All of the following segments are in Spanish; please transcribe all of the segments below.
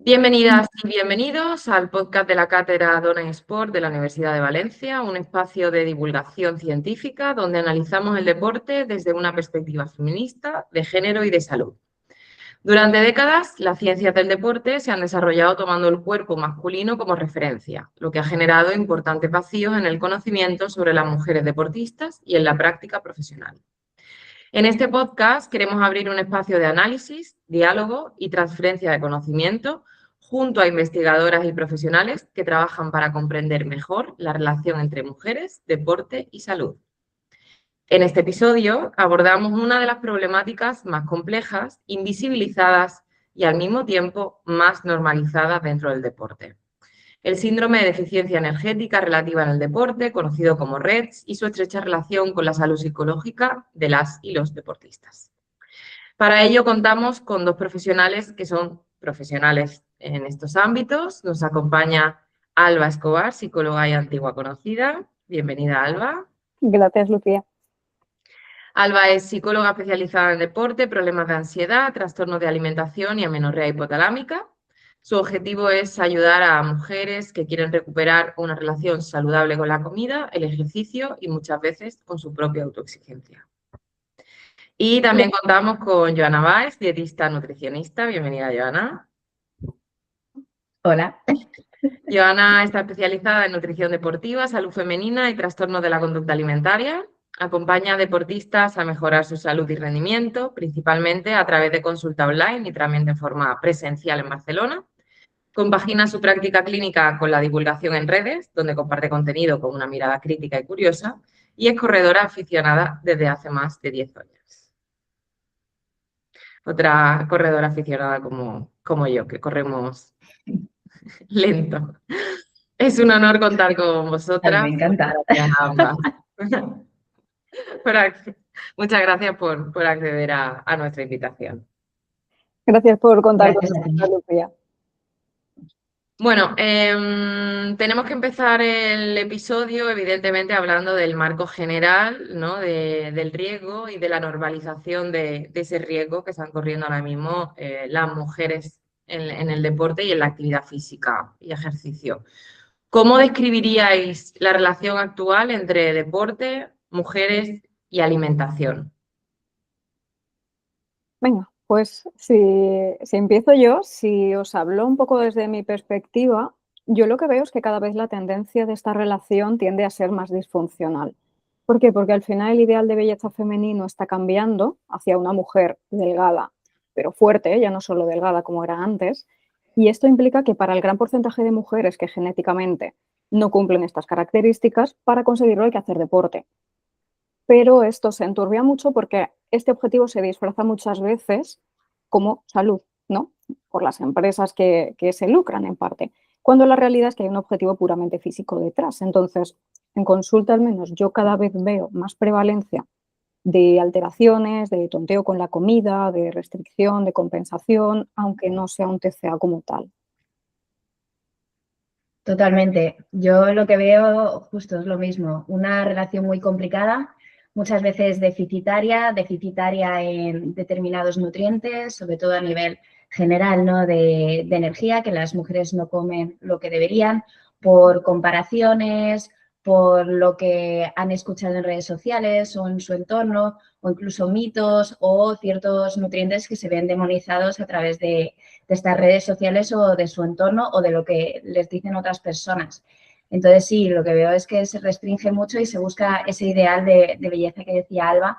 Bienvenidas y bienvenidos al podcast de la Cátedra Dona en Sport de la Universidad de Valencia, un espacio de divulgación científica donde analizamos el deporte desde una perspectiva feminista, de género y de salud. Durante décadas, las ciencias del deporte se han desarrollado tomando el cuerpo masculino como referencia, lo que ha generado importantes vacíos en el conocimiento sobre las mujeres deportistas y en la práctica profesional. En este podcast queremos abrir un espacio de análisis, diálogo y transferencia de conocimiento junto a investigadoras y profesionales que trabajan para comprender mejor la relación entre mujeres, deporte y salud. En este episodio abordamos una de las problemáticas más complejas, invisibilizadas y al mismo tiempo más normalizadas dentro del deporte. El síndrome de deficiencia energética relativa en el deporte, conocido como REDS, y su estrecha relación con la salud psicológica de las y los deportistas. Para ello contamos con dos profesionales que son profesionales en estos ámbitos. Nos acompaña Alba Escobar, psicóloga y antigua conocida. Bienvenida, Alba. Gracias, Lucía. Alba es psicóloga especializada en deporte, problemas de ansiedad, trastornos de alimentación y amenorrea hipotalámica. Su objetivo es ayudar a mujeres que quieren recuperar una relación saludable con la comida, el ejercicio y muchas veces con su propia autoexigencia. Y también contamos con Joana Báez, dietista nutricionista. Bienvenida, Joana. Hola. Joana está especializada en nutrición deportiva, salud femenina y trastornos de la conducta alimentaria. Acompaña a deportistas a mejorar su salud y rendimiento, principalmente a través de consulta online y también de forma presencial en Barcelona. Compagina su práctica clínica con la divulgación en redes, donde comparte contenido con una mirada crítica y curiosa, y es corredora aficionada desde hace más de 10 años. Otra corredora aficionada como yo, que corremos lento. Es un honor contar con vosotras. Me encanta. Muchas gracias por acceder a nuestra invitación. Gracias por contar Gracias con a ti. nosotros, Lucía. Bueno, tenemos que empezar el episodio, evidentemente, hablando del marco general, ¿no? Del riesgo y de la normalización de ese riesgo que están corriendo ahora mismo las mujeres en el deporte y en la actividad física y ejercicio. ¿Cómo describiríais la relación actual entre deporte, mujeres y alimentación? Venga, pues si empiezo yo, si os hablo un poco desde mi perspectiva, yo lo que veo es que cada vez la tendencia de esta relación tiende a ser más disfuncional. ¿Por qué? Porque al final el ideal de belleza femenino está cambiando hacia una mujer delgada, pero fuerte, ya no solo delgada como era antes, y esto implica que para el gran porcentaje de mujeres que genéticamente no cumplen estas características, para conseguirlo hay que hacer deporte. Pero esto se enturbia mucho porque este objetivo se disfraza muchas veces como salud, ¿no? Por las empresas que se lucran en parte, cuando la realidad es que hay un objetivo puramente físico detrás. Entonces, en consulta al menos yo cada vez veo más prevalencia de alteraciones, de tonteo con la comida, de restricción, de compensación, aunque no sea un TCA como tal. Totalmente. Yo lo que veo justo es lo mismo, una relación muy complicada, muchas veces deficitaria en determinados nutrientes, sobre todo a nivel general, ¿no? de energía, que las mujeres no comen lo que deberían, por comparaciones, por lo que han escuchado en redes sociales o en su entorno, o incluso mitos o ciertos nutrientes que se ven demonizados a través de estas redes sociales o de su entorno o de lo que les dicen otras personas. Entonces, sí, lo que veo es que se restringe mucho y se busca ese ideal de belleza que decía Alba,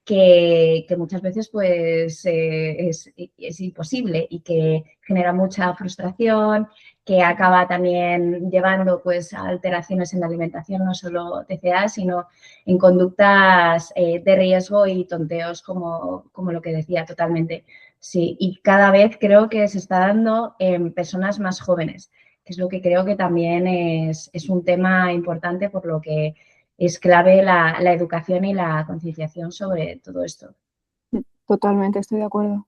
que muchas veces pues, es imposible y que genera mucha frustración, que acaba también llevando pues, a alteraciones en la alimentación, no solo TCA, sino en conductas de riesgo y tonteos, como lo que decía totalmente. Sí, y cada vez creo que se está dando en personas más jóvenes, que es lo que creo que también es un tema importante, por lo que es clave la educación y la concienciación sobre todo esto. Totalmente, estoy de acuerdo.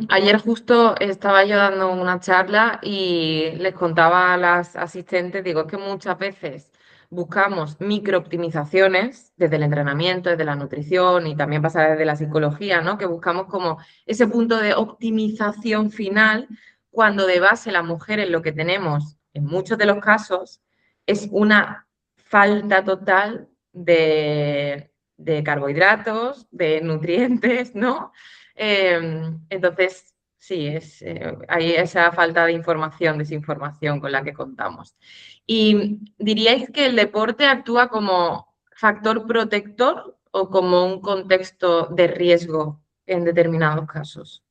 Ayer justo estaba yo dando una charla y les contaba a las asistentes, digo, es que muchas veces buscamos microoptimizaciones desde el entrenamiento, desde la nutrición y también pasa desde la psicología, ¿no? Que buscamos como ese punto de optimización final cuando de base las mujeres lo que tenemos en muchos de los casos es una falta total de carbohidratos, de nutrientes, ¿no? Entonces, sí, hay esa falta de información, desinformación con la que contamos. ¿Y diríais que el deporte actúa como factor protector o como un contexto de riesgo en determinados casos?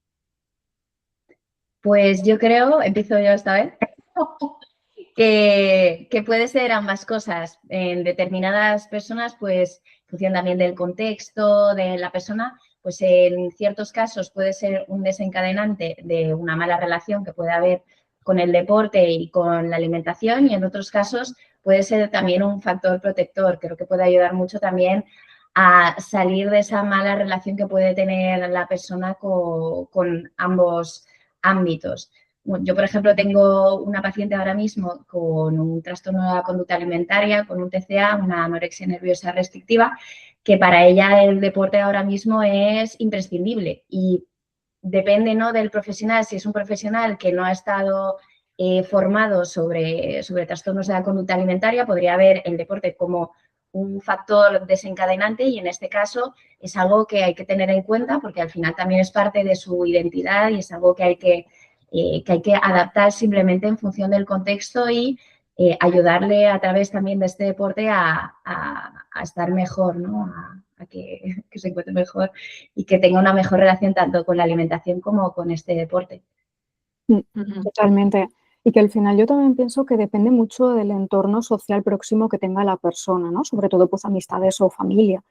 Pues yo creo, empiezo yo esta vez, que puede ser ambas cosas. En determinadas personas, pues, en función también del contexto de la persona, pues en ciertos casos puede ser un desencadenante de una mala relación que puede haber con el deporte y con la alimentación, y en otros casos puede ser también un factor protector. Creo que puede ayudar mucho también a salir de esa mala relación que puede tener la persona con ambos ámbitos. Yo, por ejemplo, tengo una paciente ahora mismo con un trastorno de la conducta alimentaria, con un TCA, una anorexia nerviosa restrictiva, que para ella el deporte ahora mismo es imprescindible y depende, ¿no?, del profesional. Si es un profesional que no ha estado formado sobre trastornos de la conducta alimentaria, podría ver el deporte como un factor desencadenante, y en este caso es algo que hay que tener en cuenta porque al final también es parte de su identidad y es algo que hay que adaptar simplemente en función del contexto y ayudarle a través también de este deporte a estar mejor, ¿no? A que se encuentre mejor y que tenga una mejor relación tanto con la alimentación como con este deporte. Totalmente. Y que al final yo también pienso que depende mucho del entorno social próximo que tenga la persona, ¿no? Sobre todo, pues, amistades o familia.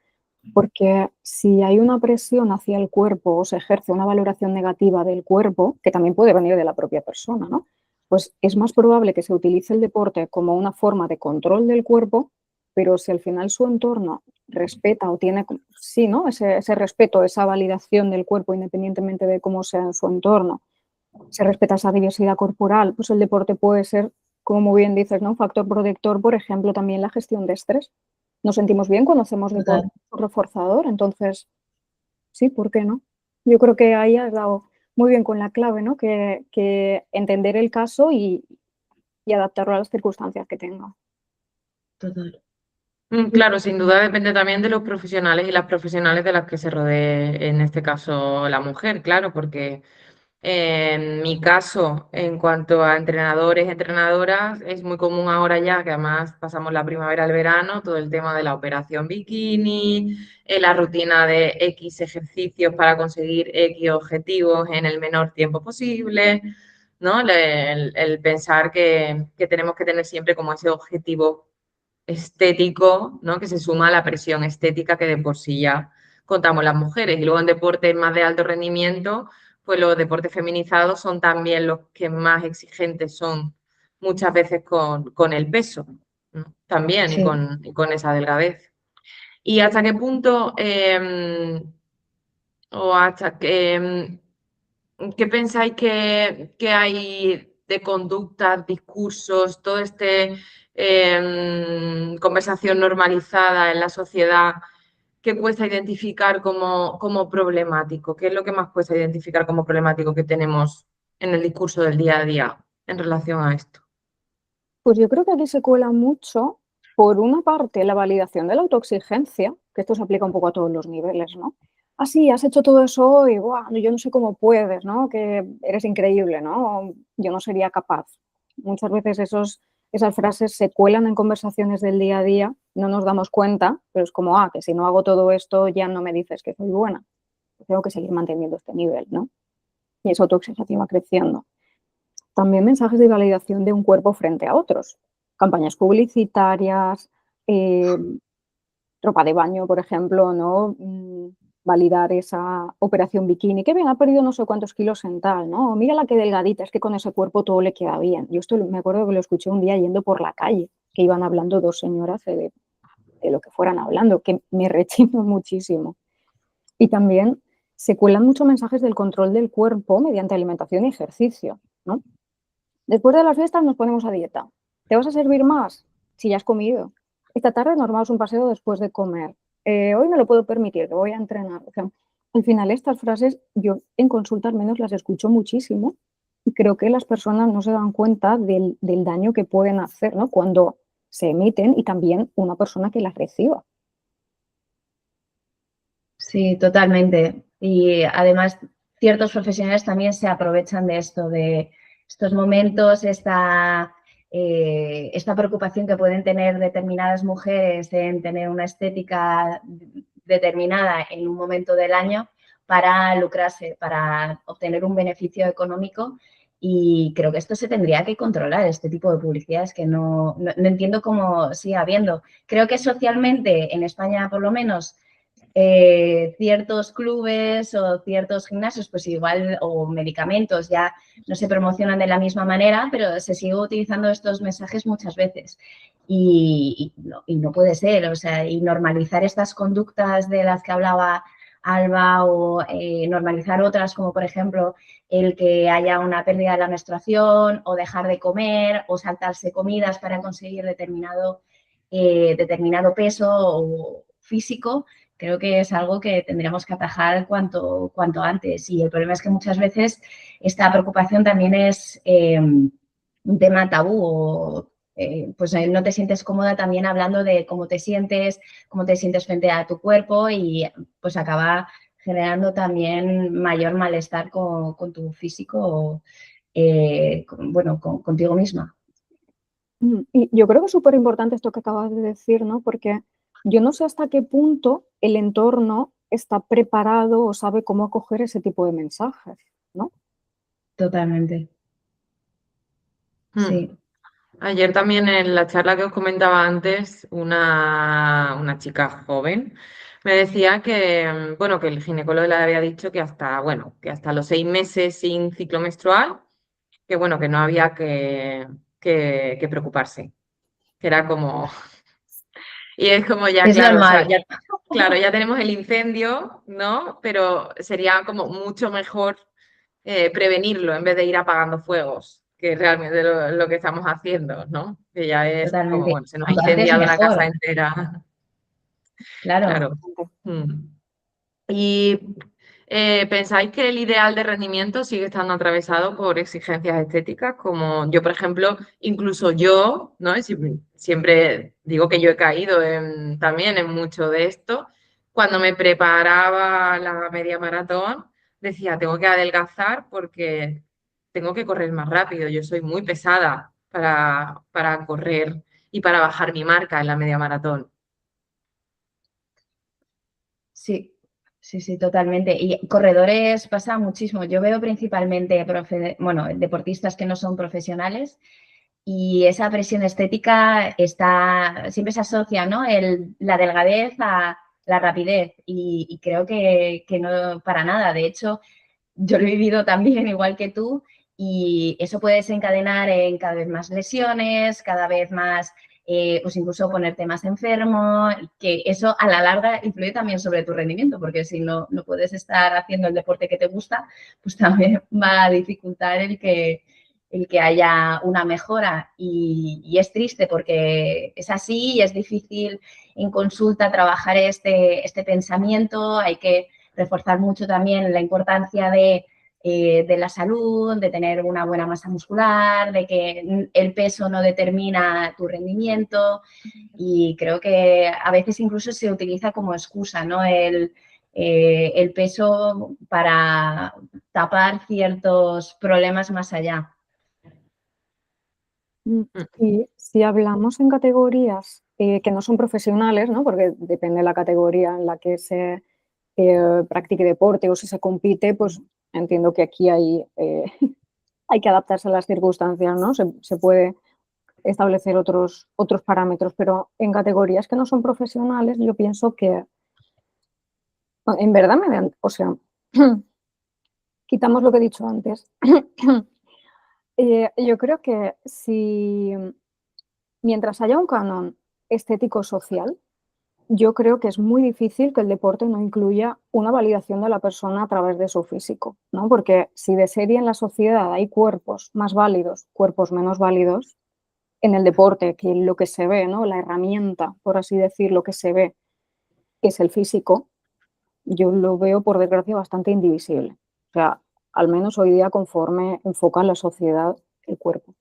Porque si hay una presión hacia el cuerpo o se ejerce una valoración negativa del cuerpo, que también puede venir de la propia persona, ¿no? Pues es más probable que se utilice el deporte como una forma de control del cuerpo, pero si al final su entorno respeta o tiene, sí, ¿no? Ese respeto, esa validación del cuerpo independientemente de cómo sea en su entorno, se respeta esa diversidad corporal, pues el deporte puede ser, como muy bien dices, ¿no?, un factor protector, por ejemplo, también la gestión de estrés. Nos sentimos bien cuando hacemos deporte reforzador, entonces, sí, ¿por qué no? Yo creo que ahí has dado muy bien con la clave, ¿no? Que entender el caso y adaptarlo a las circunstancias que tenga. Total. Claro, sin duda depende también de los profesionales y las profesionales de las que se rodee, en este caso la mujer, claro, porque en mi caso, en cuanto a entrenadores, entrenadoras, es muy común ahora ya que además pasamos la primavera al verano, todo el tema de la operación bikini, la rutina de X ejercicios para conseguir X objetivos en el menor tiempo posible, ¿no? El pensar que tenemos que tener siempre como ese objetivo estético, ¿no?, que se suma a la presión estética que de por sí ya contamos las mujeres. Y luego en deportes más de alto rendimiento, pues los deportes feminizados son también los que más exigentes son muchas veces con el peso, ¿no? También Sí. y con esa delgadez. ¿Y hasta qué punto o hasta qué pensáis que hay de conductas, discursos, todo conversación normalizada en la sociedad que cuesta identificar como problemático? ¿Qué es lo que más cuesta identificar como problemático que tenemos en el discurso del día a día en relación a esto? Pues yo creo que aquí se cuela mucho, por una parte, la validación de la autoexigencia, que esto se aplica un poco a todos los niveles, ¿no? Ah, sí, has hecho todo eso hoy, ¡buah! Yo no sé cómo puedes, ¿no? Que eres increíble, ¿no? Yo no sería capaz. Muchas veces esas frases se cuelan en conversaciones del día a día, no nos damos cuenta, pero es como, que si no hago todo esto ya no me dices que soy buena. Tengo que seguir manteniendo este nivel, ¿no? Y esa autoexigencia va creciendo. También mensajes de validación de un cuerpo frente a otros. Campañas publicitarias, ropa de baño, por ejemplo, ¿no? Validar esa operación bikini. Qué bien, ha perdido no sé cuántos kilos en tal, ¿no? Mira la que delgadita, es que con ese cuerpo todo le queda bien. Yo esto me acuerdo que lo escuché un día yendo por la calle, que iban hablando dos señoras de lo que fueran hablando, que me rechino muchísimo. Y también se cuelan muchos mensajes del control del cuerpo mediante alimentación y ejercicio, ¿no? Después de las fiestas nos ponemos a dieta. ¿Te vas a servir más? Si ya has comido. Esta tarde nos vamos a un paseo después de comer. Hoy me lo puedo permitir, que voy a entrenar. O sea, al final estas frases yo en consulta al menos las escucho muchísimo Y creo que las personas no se dan cuenta del daño que pueden hacer, ¿no? Cuando se emiten y también una persona que las reciba. Sí, totalmente. Y además, ciertos profesionales también se aprovechan de esto, de estos momentos, esta preocupación que pueden tener determinadas mujeres en tener una estética determinada en un momento del año para lucrarse, para obtener un beneficio económico. Y creo que esto se tendría que controlar, este tipo de publicidades que no entiendo cómo sigue habiendo. Creo que socialmente, en España por lo menos, ciertos clubes o ciertos gimnasios, pues igual, o medicamentos ya no se promocionan de la misma manera, pero se sigue utilizando estos mensajes muchas veces. Y no puede ser, o sea, y normalizar estas conductas de las que hablaba Alba o normalizar otras como, por ejemplo, el que haya una pérdida de la menstruación o dejar de comer o saltarse comidas para conseguir determinado peso o físico. Creo que es algo que tendríamos que atajar cuanto antes. Y el problema es que muchas veces esta preocupación también es un tema tabú. O, pues no te sientes cómoda también hablando de cómo te sientes frente a tu cuerpo y pues acaba generando también mayor malestar con tu físico, contigo misma. Y yo creo que es súper importante esto que acabas de decir, ¿no? Porque yo no sé hasta qué punto el entorno está preparado o sabe cómo acoger ese tipo de mensajes, ¿no? Totalmente. Sí. Ayer también en la charla que os comentaba antes, una chica joven me decía que, bueno, que el ginecólogo le había dicho que hasta, bueno, que hasta los 6 meses sin ciclo menstrual, que bueno, que no había que preocuparse, que era como, y es como ya, Es claro, o sea, normal. ya, claro, ya tenemos el incendio, ¿no? Pero sería como mucho mejor prevenirlo en vez de ir apagando fuegos, que es realmente lo que estamos haciendo, ¿no? Que ya es como, Totalmente. bueno, se nos ha Cuanto antes incendiado la casa mejor, entera. claro. Claro. Mm. ¿Y pensáis que el ideal de rendimiento sigue estando atravesado por exigencias estéticas? Como yo, por ejemplo, incluso yo, ¿no? Siempre digo que yo he caído también en mucho de esto. Cuando me preparaba la media maratón, decía, tengo que adelgazar porque tengo que correr más rápido. Yo soy muy pesada para correr y para bajar mi marca en la media maratón. Sí, sí, totalmente. Y corredores pasa muchísimo. Yo veo principalmente, deportistas que no son profesionales y esa presión estética siempre se asocia, ¿no? La delgadez a la rapidez y creo que no para nada. De hecho, yo lo he vivido también igual que tú y eso puede desencadenar en cada vez más lesiones, cada vez más, pues incluso ponerte más enfermo, que eso a la larga influye también sobre tu rendimiento, porque si no puedes estar haciendo el deporte que te gusta, pues también va a dificultar el que haya una mejora y es triste porque es así y es difícil en consulta trabajar este pensamiento, hay que reforzar mucho también la importancia de la salud, de tener una buena masa muscular, de que el peso no determina tu rendimiento y creo que a veces incluso se utiliza como excusa, ¿no? El peso para tapar ciertos problemas más allá. Y si hablamos en categorías que no son profesionales, ¿no? Porque depende de la categoría en la que se practique deporte o si se compite, pues entiendo que aquí hay que adaptarse a las circunstancias, ¿no? Se puede establecer otros parámetros, pero en categorías que no son profesionales yo pienso que en verdad o sea, quitamos lo que he dicho antes. Yo creo que si mientras haya un canon estético-social, yo creo que es muy difícil que el deporte no incluya una validación de la persona a través de su físico, ¿no? Porque si de serie en la sociedad hay cuerpos más válidos, cuerpos menos válidos, en el deporte, que lo que se ve, ¿no? La herramienta, por así decirlo, que se ve, es el físico, yo lo veo, por desgracia, bastante indivisible. O sea, al menos hoy día conforme enfoca la sociedad el cuerpo.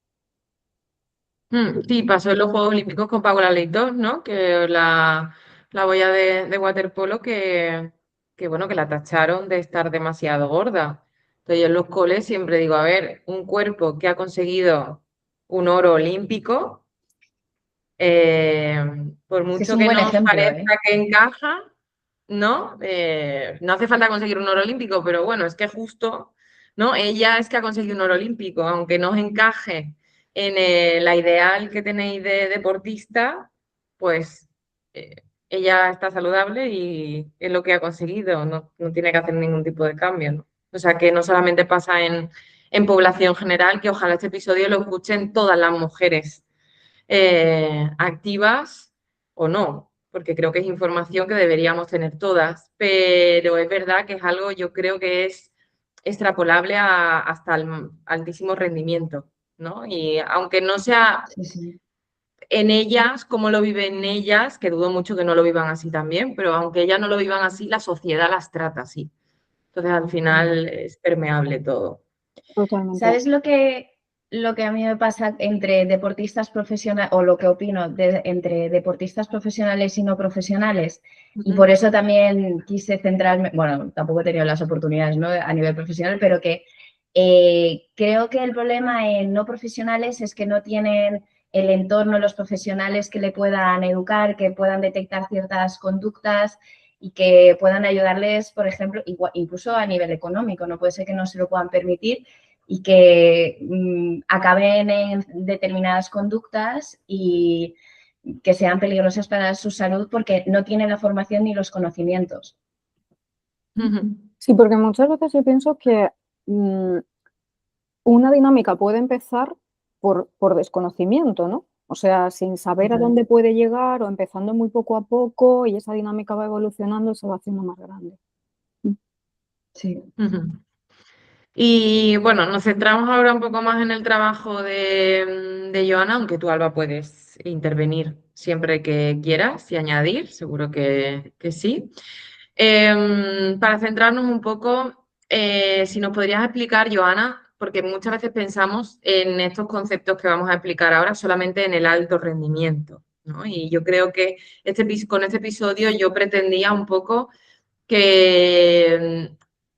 Sí, pasó en los Juegos Olímpicos con Paola Leitão, ¿no? Que la boya de waterpolo bueno, que la tacharon de estar demasiado gorda. Entonces yo en los coles siempre digo, a ver, un cuerpo que ha conseguido un oro olímpico, eh, por Es mucho un que buen nos ejemplo, ¿eh? parezca que encaja, ¿no? No hace falta conseguir un oro olímpico, pero bueno, es que justo, ¿no? Ella es que ha conseguido un oro olímpico, aunque no os encaje en la ideal que tenéis de deportista, pues ella está saludable y es lo que ha conseguido, no tiene que hacer ningún tipo de cambio, ¿no? O sea que no solamente pasa en población general, que ojalá este episodio lo escuchen todas las mujeres activas o no, porque creo que es información que deberíamos tener todas, pero es verdad que es algo, yo creo que es extrapolable hasta el altísimo rendimiento, ¿no? Y aunque no sea Sí, sí. en ellas, como lo viven ellas, que dudo mucho que no lo vivan así también, pero aunque ellas no lo vivan así, la sociedad las trata así. Entonces, al final es permeable todo. Totalmente. ¿Sabes lo que a mí me pasa entre deportistas profesionales, o lo que opino entre deportistas profesionales y no profesionales? Y por eso también quise centrarme, bueno, tampoco he tenido las oportunidades, ¿no?, a nivel profesional, pero que creo que el problema en no profesionales es que no tienen el entorno, los profesionales que le puedan educar, que puedan detectar ciertas conductas y que puedan ayudarles, por ejemplo, incluso a nivel económico. No puede ser que no se lo puedan permitir y que acaben en determinadas conductas y que sean peligrosas para su salud porque no tienen la formación ni los conocimientos. Sí, porque muchas veces yo pienso que una dinámica puede empezar por desconocimiento, ¿no? O sea, sin saber a dónde puede llegar o empezando muy poco a poco y esa dinámica va evolucionando y se va haciendo más grande. Sí. Y bueno, nos centramos ahora un poco más en el trabajo de Joana, aunque tú, Alba, puedes intervenir siempre que quieras y añadir, seguro que sí. Para centrarnos un poco, si nos podrías explicar, Joana, porque muchas veces pensamos en estos conceptos que vamos a explicar ahora solamente en el alto rendimiento, ¿no? Y yo creo que con este episodio yo pretendía un poco que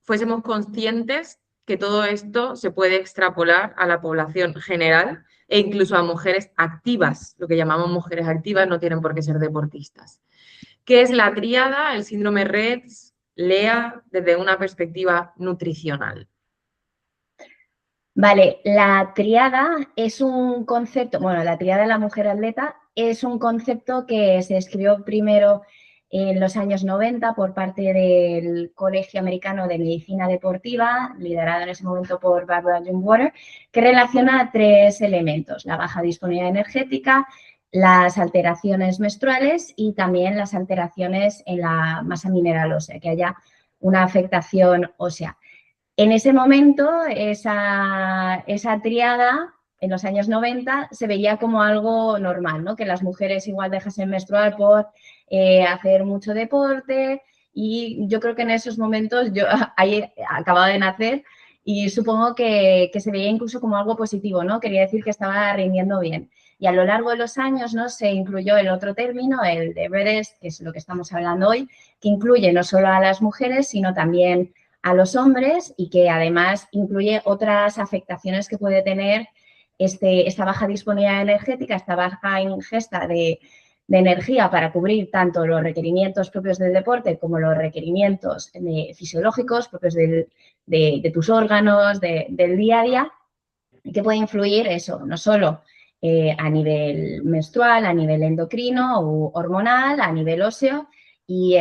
fuésemos conscientes que todo esto se puede extrapolar a la población general e incluso a mujeres activas, lo que llamamos mujeres activas, no tienen por qué ser deportistas. ¿Qué es la tríada, el síndrome Rett, Lea, desde una perspectiva nutricional? Vale, la triada es un concepto, bueno, la triada de la mujer atleta es un concepto que se escribió primero en los años 90 por parte del Colegio Americano de Medicina Deportiva, liderado en ese momento por Barbara Drinkwater, que relaciona tres elementos: la baja disponibilidad energética, las alteraciones menstruales y también las alteraciones en la masa mineral ósea, que haya una afectación ósea. En ese momento, esa triada, en los años 90, se veía como algo normal, ¿no? Que las mujeres igual dejasen menstruar por hacer mucho deporte, y yo creo que en esos momentos yo ahí acababa de nacer y supongo que se veía incluso como algo positivo, ¿no? Quería decir que estaba rindiendo bien. Y a lo largo de los años, ¿no?, se incluyó el otro término, el de Rett, que es lo que estamos hablando hoy, que incluye no solo a las mujeres, sino también a los hombres, y que además incluye otras afectaciones que puede tener esta baja disponibilidad energética, esta baja ingesta de energía para cubrir tanto los requerimientos propios del deporte como los requerimientos fisiológicos propios de tus órganos, del día a día, y que puede influir eso, no solo a nivel menstrual, a nivel endocrino o hormonal, a nivel óseo, y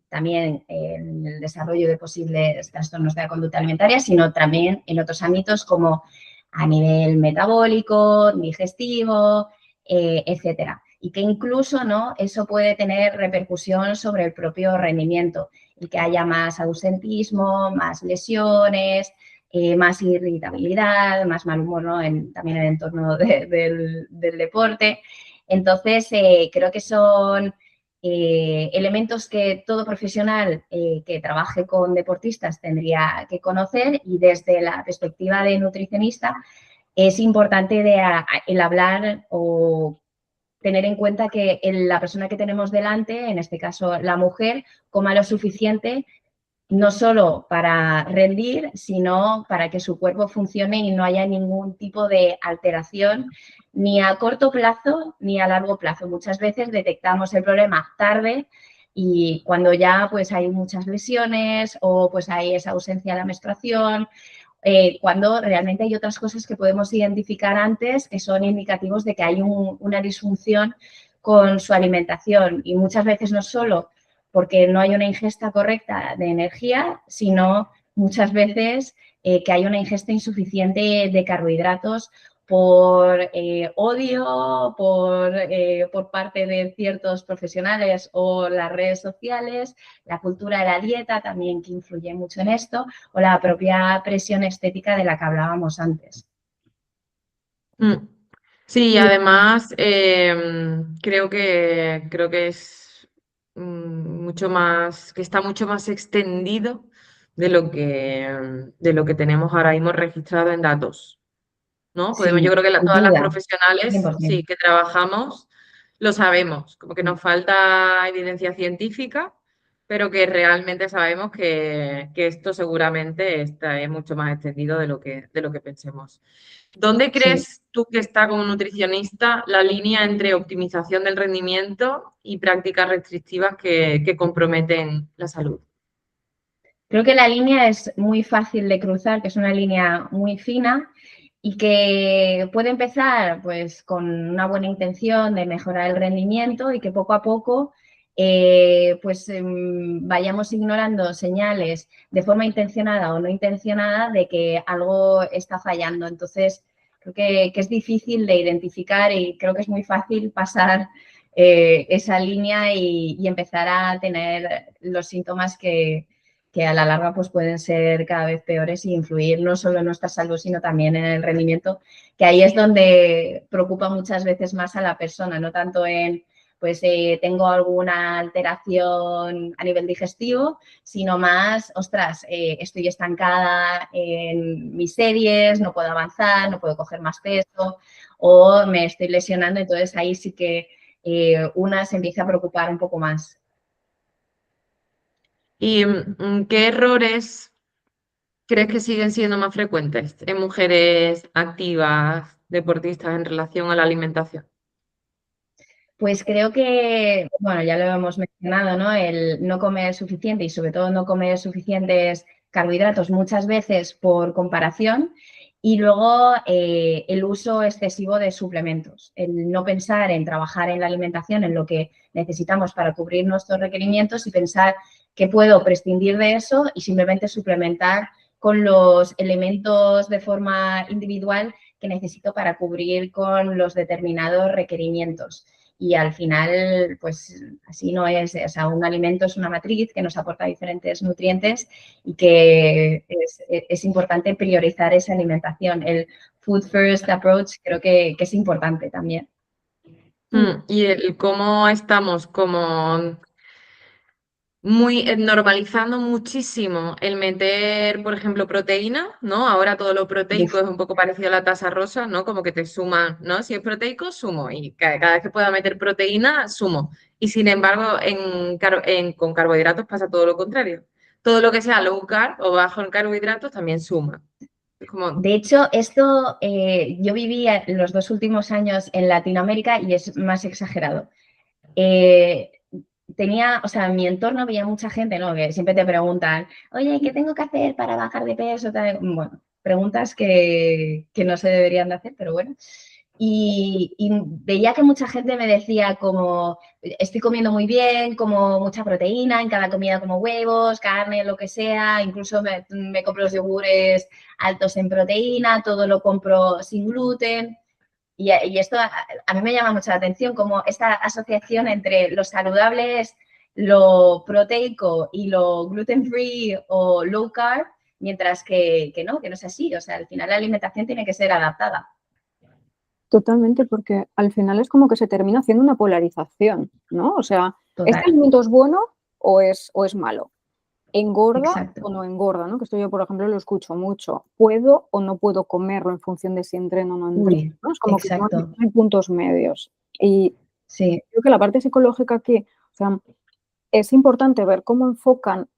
también en el desarrollo de posibles trastornos de la conducta alimentaria, sino también en otros ámbitos como a nivel metabólico, digestivo, etcétera. Y que incluso, ¿no?, eso puede tener repercusión sobre el propio rendimiento, y que haya más ausentismo, más lesiones, más irritabilidad, más mal humor, ¿no?, también en el entorno del deporte. Entonces, creo que son elementos que todo profesional que trabaje con deportistas tendría que conocer, y desde la perspectiva de nutricionista es importante el hablar o tener en cuenta que la persona que tenemos delante, en este caso la mujer, coma lo suficiente, no solo para rendir, sino para que su cuerpo funcione y no haya ningún tipo de alteración ni a corto plazo ni a largo plazo. Muchas veces detectamos el problema tarde, y cuando ya pues hay muchas lesiones o pues hay esa ausencia de la menstruación, cuando realmente hay otras cosas que podemos identificar antes que son indicativos de que hay una disfunción con su alimentación, y muchas veces no solo porque no hay una ingesta correcta de energía, sino muchas veces que hay una ingesta insuficiente de carbohidratos por odio, por parte de ciertos profesionales o las redes sociales, la cultura de la dieta también, que influye mucho en esto, o la propia presión estética de la que hablábamos antes. Sí, además creo que es mucho más, que está mucho más extendido de lo que tenemos ahora mismo registrado en datos, ¿no? Podemos, yo Sí, creo que sin todas las duda, profesionales, 100%. sí, que trabajamos, lo sabemos, como que nos falta evidencia científica, pero que realmente sabemos que esto seguramente es mucho más extendido de lo que pensemos. ¿Dónde Sí. crees tú que está como nutricionista la línea entre optimización del rendimiento y prácticas restrictivas que comprometen la salud? Creo que la línea es muy fácil de cruzar, que es una línea muy fina y que puede empezar pues con una buena intención de mejorar el rendimiento, y que poco a poco vayamos ignorando señales de forma intencionada o no intencionada de que algo está fallando. Entonces, creo que es difícil de identificar, y creo que es muy fácil pasar esa línea y empezar a tener los síntomas que a la larga pues pueden ser cada vez peores y influir no solo en nuestra salud, sino también en el rendimiento, que ahí es donde preocupa muchas veces más a la persona, no tanto en pues tengo alguna alteración a nivel digestivo, sino más, ostras, estoy estancada en mis series, no puedo avanzar, no puedo coger más peso o me estoy lesionando. Entonces ahí sí que una se empieza a preocupar un poco más. ¿Y qué errores crees que siguen siendo más frecuentes en mujeres activas, deportistas en relación a la alimentación? Pues creo que, bueno, ya lo hemos mencionado, ¿no? El no comer suficiente y sobre todo no comer suficientes carbohidratos muchas veces por comparación, y luego el uso excesivo de suplementos, el no pensar en trabajar en la alimentación, en lo que necesitamos para cubrir nuestros requerimientos, y pensar que puedo prescindir de eso y simplemente suplementar con los elementos de forma individual que necesito para cubrir con los determinados requerimientos. Y al final, pues así no es. O sea, un alimento es una matriz que nos aporta diferentes nutrientes, y que es importante priorizar esa alimentación. El food first approach creo que es importante también. Y el cómo estamos como normalizando muchísimo el meter, por ejemplo, proteína, ¿no? Ahora todo lo proteico Uf, es un poco parecido a la tasa rosa, ¿no? Como que te suman, ¿no? Si es proteico, sumo. Y cada vez que pueda meter proteína, sumo. Y sin embargo, con carbohidratos pasa todo lo contrario. Todo lo que sea low carb o bajo en carbohidratos también suma. Es como, de hecho, esto yo viví los 2 últimos años en Latinoamérica y es más exagerado. O sea, en mi entorno veía mucha gente, ¿no? Que siempre te preguntan, oye, ¿qué tengo que hacer para bajar de peso? Bueno, preguntas que no se deberían de hacer, pero bueno. Y veía que mucha gente me decía como, estoy comiendo muy bien, como mucha proteína, en cada comida como huevos, carne, lo que sea, incluso me compro los yogures altos en proteína, todo lo compro sin gluten. Y esto a mí me llama mucho la atención, como esta asociación entre lo saludable es lo proteico y lo gluten free o low carb, mientras que no es así. O sea, al final la alimentación tiene que ser adaptada. Totalmente, porque al final es como que se termina haciendo una polarización, ¿no? O sea, total. alimento es bueno o es malo? ¿Engorda Exacto. o no engorda? ¿No? Que esto yo, por ejemplo, lo escucho mucho. ¿Puedo o no puedo comerlo en función de si entreno o no entreno? Uy, ¿No? Es como que no exacto. hay puntos medios. Y Sí, creo que la parte psicológica aquí, o sea, es importante ver cómo enfocan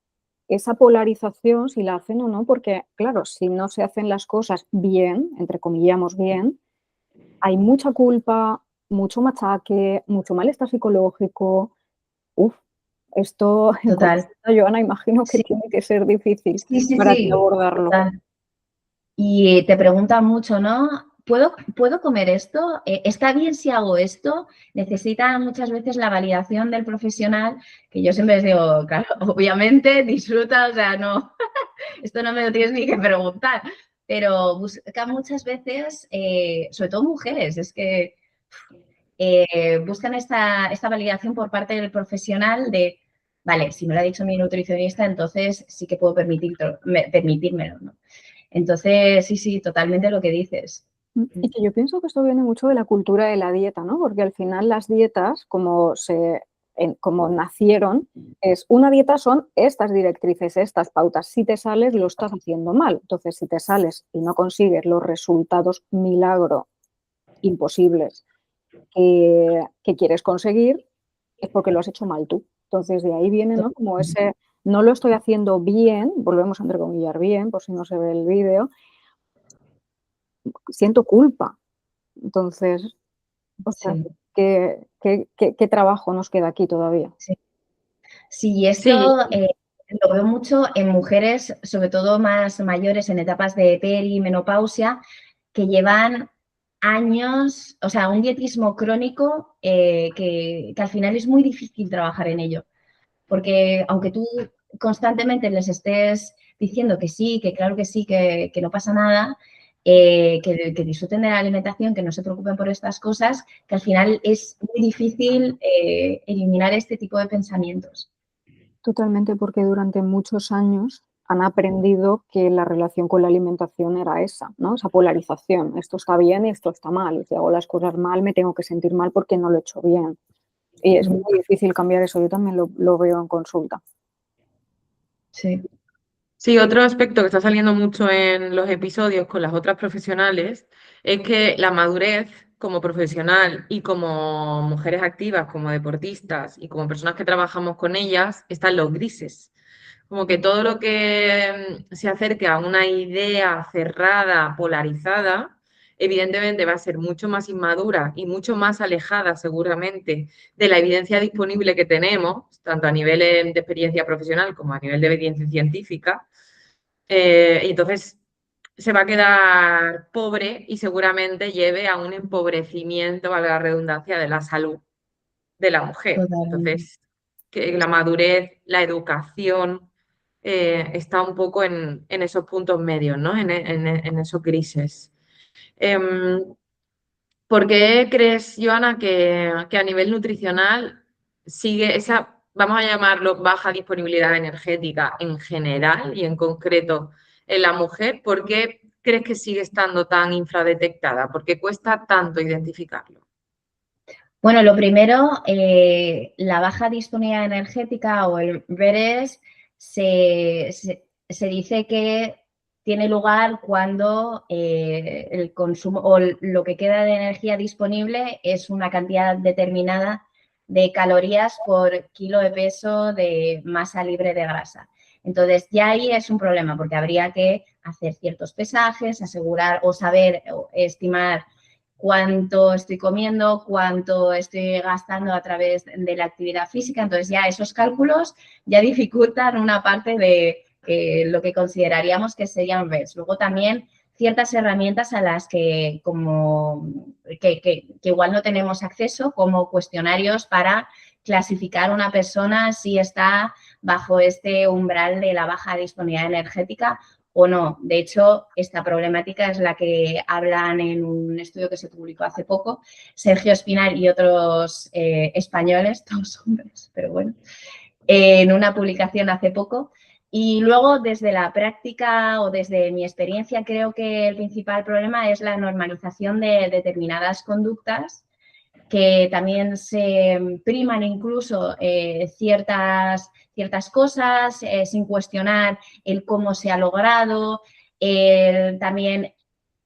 esa polarización, si la hacen o no, porque, claro, si no se hacen las cosas bien, entre comillamos bien, hay mucha culpa, mucho machaque, mucho malestar psicológico. Uf, esto en total. consulta, Joana, imagino que Sí, tiene que ser difícil sí, sí, para ti sí, abordarlo. total. Y te preguntan mucho, ¿no? ¿Puedo comer esto? ¿Está bien si hago esto? Necesitan muchas veces la validación del profesional, que yo siempre les digo, claro, obviamente disfruta, o sea, no, esto no me lo tienes ni que preguntar, pero buscan muchas veces, sobre todo mujeres, es que buscan esta validación por parte del profesional de, vale, si me lo ha dicho mi nutricionista, entonces sí que puedo permitírmelo, ¿no? Entonces, sí, sí, totalmente lo que dices. Y que yo pienso que esto viene mucho de la cultura de la dieta, ¿no? Porque al final las dietas, como nacieron, es una dieta son estas directrices, estas pautas. Si te sales, lo estás haciendo mal. Entonces, si te sales y no consigues los resultados milagro imposibles que quieres conseguir, es porque lo has hecho mal tú. Entonces, de ahí viene, ¿no? Como ese, no lo estoy haciendo bien, volvemos a entrecomillar bien, por si no se ve el vídeo, siento culpa. Entonces, ostras, Sí, qué trabajo nos queda aquí todavía. sí. Sí, Sí, esto lo veo mucho en mujeres, sobre todo más mayores, en etapas de perimenopausia, que llevan años, o sea, un dietismo crónico que al final es muy difícil trabajar en ello. Porque aunque tú constantemente les estés diciendo que sí, que claro que sí, que no pasa nada, que disfruten de la alimentación, que no se preocupen por estas cosas, que al final es muy difícil eliminar este tipo de pensamientos. Totalmente, porque durante muchos años han aprendido que la relación con la alimentación era esa, ¿no? Esa polarización. Esto está bien y esto está mal. Y si hago las cosas mal, me tengo que sentir mal porque no lo he hecho bien. Y es muy difícil cambiar eso. Yo también lo veo en consulta. Sí, sí, otro aspecto que está saliendo mucho en los episodios con las otras profesionales es que la madurez como profesional y como mujeres activas, como deportistas y como personas que trabajamos con ellas, están los grises. Como que todo lo que se acerque a una idea cerrada, polarizada, evidentemente va a ser mucho más inmadura y mucho más alejada seguramente de la evidencia disponible que tenemos, tanto a nivel de experiencia profesional como a nivel de evidencia científica. Y entonces se va a quedar pobre y seguramente lleve a un empobrecimiento, valga la redundancia, de la salud de la mujer. totalmente. Entonces, que la madurez, la educación, está un poco en esos puntos medios, ¿no? En esos grises. Em, ¿Por qué crees, Joana, que a nivel nutricional sigue esa, vamos a llamarlo, baja disponibilidad energética en general y en concreto en la mujer? ¿Por qué crees que sigue estando tan infradetectada? ¿Por qué cuesta tanto identificarlo? Bueno, lo primero, la baja disponibilidad energética o el BERES se dice que tiene lugar cuando el consumo o lo que queda de energía disponible es una cantidad determinada de calorías por kilo de peso de masa libre de grasa. Entonces, ya ahí es un problema porque habría que hacer ciertos pesajes, asegurar o saber o estimar cuánto estoy comiendo, cuánto estoy gastando a través de la actividad física. Entonces ya esos cálculos ya dificultan una parte de lo que consideraríamos que serían RES. Luego también ciertas herramientas a las que, que igual no tenemos acceso, como cuestionarios para clasificar a una persona si está bajo este umbral de la baja disponibilidad energética o no. De hecho, esta problemática es la que hablan en un estudio que se publicó hace poco, Sergio Espinar y otros españoles, todos hombres, pero bueno, en una publicación hace poco. Y luego, desde la práctica o desde mi experiencia, creo que el principal problema es la normalización de determinadas conductas que también se priman incluso ciertas cosas sin cuestionar el cómo se ha logrado, también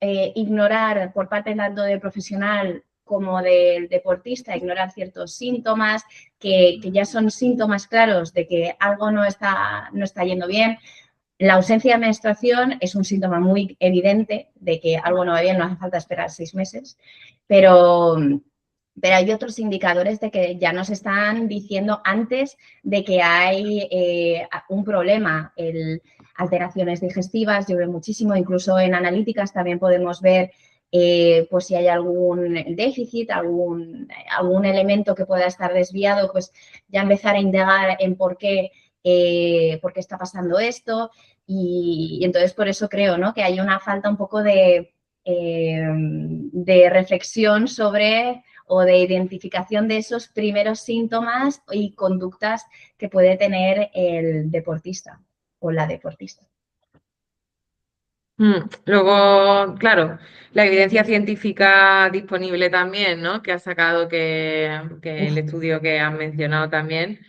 ignorar por parte tanto del profesional como del deportista, ignorar ciertos síntomas que ya son síntomas claros de que algo no está yendo bien. La ausencia de menstruación es un síntoma muy evidente de que algo no va bien, no hace falta esperar 6 meses, pero hay otros indicadores de que ya nos están diciendo antes de que hay un problema. Alteraciones digestivas, yo veo muchísimo, incluso en analíticas también podemos ver pues si hay algún déficit, algún elemento que pueda estar desviado, pues ya empezar a indagar en por qué está pasando esto. Y entonces por eso creo, ¿no?, que hay una falta un poco de reflexión sobre o de identificación de esos primeros síntomas y conductas que puede tener el deportista o la deportista. Luego, claro, la evidencia científica disponible también, ¿no?, que ha sacado que el estudio que han mencionado también.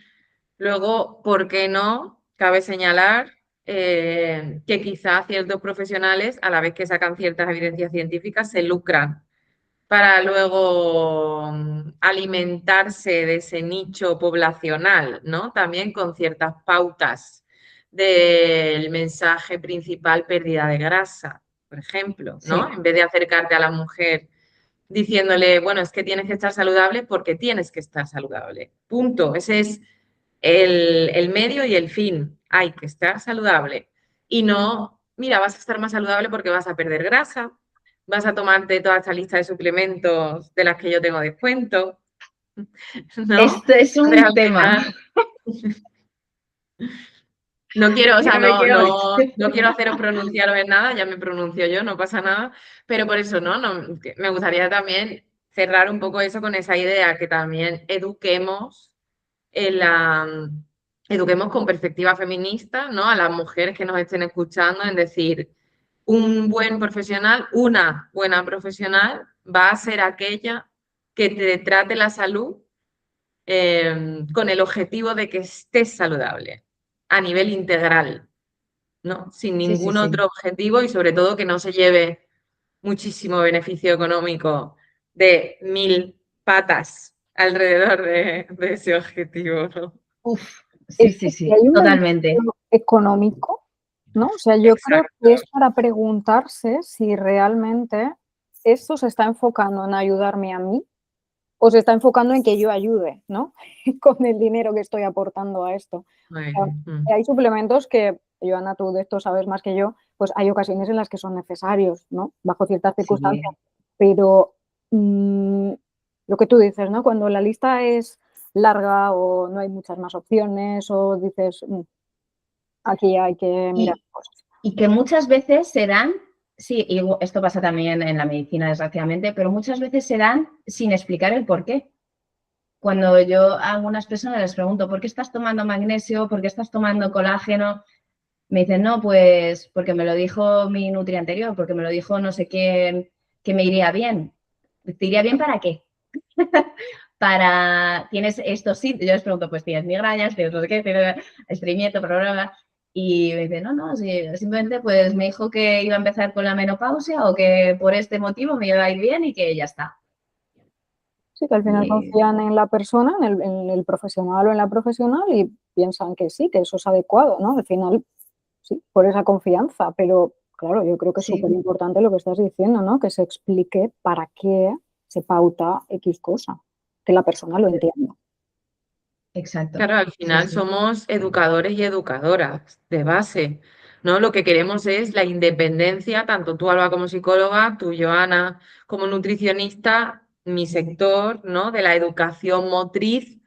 Luego, ¿por qué no? Cabe señalar que quizá ciertos profesionales, a la vez que sacan ciertas evidencias científicas, se lucran para luego alimentarse de ese nicho poblacional, ¿no? También con ciertas pautas del mensaje principal, pérdida de grasa, por ejemplo, ¿no? Sí. En vez de acercarte a la mujer diciéndole, bueno, es que tienes que estar saludable porque tienes que estar saludable. Punto. Ese es el medio y el fin. Hay que estar saludable. Y no, mira, vas a estar más saludable porque vas a perder grasa, vas a tomarte toda esta lista de suplementos de las que yo tengo descuento, ¿no? Esto es un Al tema. final, no quiero, o sea, Yo me quiero... no quiero haceros pronunciaros en nada, ya me pronuncio yo, no pasa nada, pero por eso, ¿no? Me gustaría también cerrar un poco eso con esa idea, que también eduquemos eduquemos con perspectiva feminista, ¿no?, a las mujeres que nos estén escuchando, en decir, un buen profesional, una buena profesional va a ser aquella que te trate la salud con el objetivo de que estés saludable a nivel integral, ¿no?, sin Sí, sí, ningún sí. otro objetivo y sobre todo que no se lleve muchísimo beneficio económico de 1000 patas alrededor de ese objetivo, ¿no? Uf, sí, Es sí, que si sí, hay un totalmente. beneficio económico, ¿no? O sea, yo creo que es Exacto. para preguntarse si realmente esto se está enfocando en ayudarme a mí o se está enfocando en que yo ayude, ¿no? Con el dinero que estoy aportando a esto. Muy O bien. sea, hay suplementos que, Joana, tú de esto sabes más que yo, pues hay ocasiones en las que son necesarios, ¿no? Bajo ciertas circunstancias. Sí, Pero lo que tú dices, ¿no? Cuando la lista es larga o no hay muchas más opciones o dices, aquí hay que mirar cosas. y que muchas veces se dan, sí, y esto pasa también en la medicina, desgraciadamente, pero muchas veces se dan sin explicar el por qué. Cuando yo a algunas personas les pregunto, ¿por qué estás tomando magnesio? ¿Por qué estás tomando colágeno? Me dicen, no, pues porque me lo dijo mi nutri anterior, porque me lo dijo no sé qué, que me iría bien. ¿Te iría bien para qué? Tienes estos síntomas, yo les pregunto, pues tienes migrañas, tienes no sé qué, tienes estreñimiento, problema. Y me dicen, no, sí, simplemente pues me dijo que iba a empezar con la menopausia o que por este motivo me iba a ir bien y que ya está. Sí, que al final Y, confían en la persona, en el profesional o en la profesional y piensan que sí, que eso es adecuado, ¿no? Al final, sí, por esa confianza, pero claro, yo creo que es súper sí, importante lo que estás diciendo, ¿no? Que se explique para qué se pauta X cosa, que la persona lo entienda. exacto. Claro, al Sí, final sí. somos educadores y educadoras de base, ¿no? Lo que queremos es la independencia, tanto tú, Alba, como psicóloga, tú, Joana, como nutricionista, mi sector, ¿no?, de la educación motriz.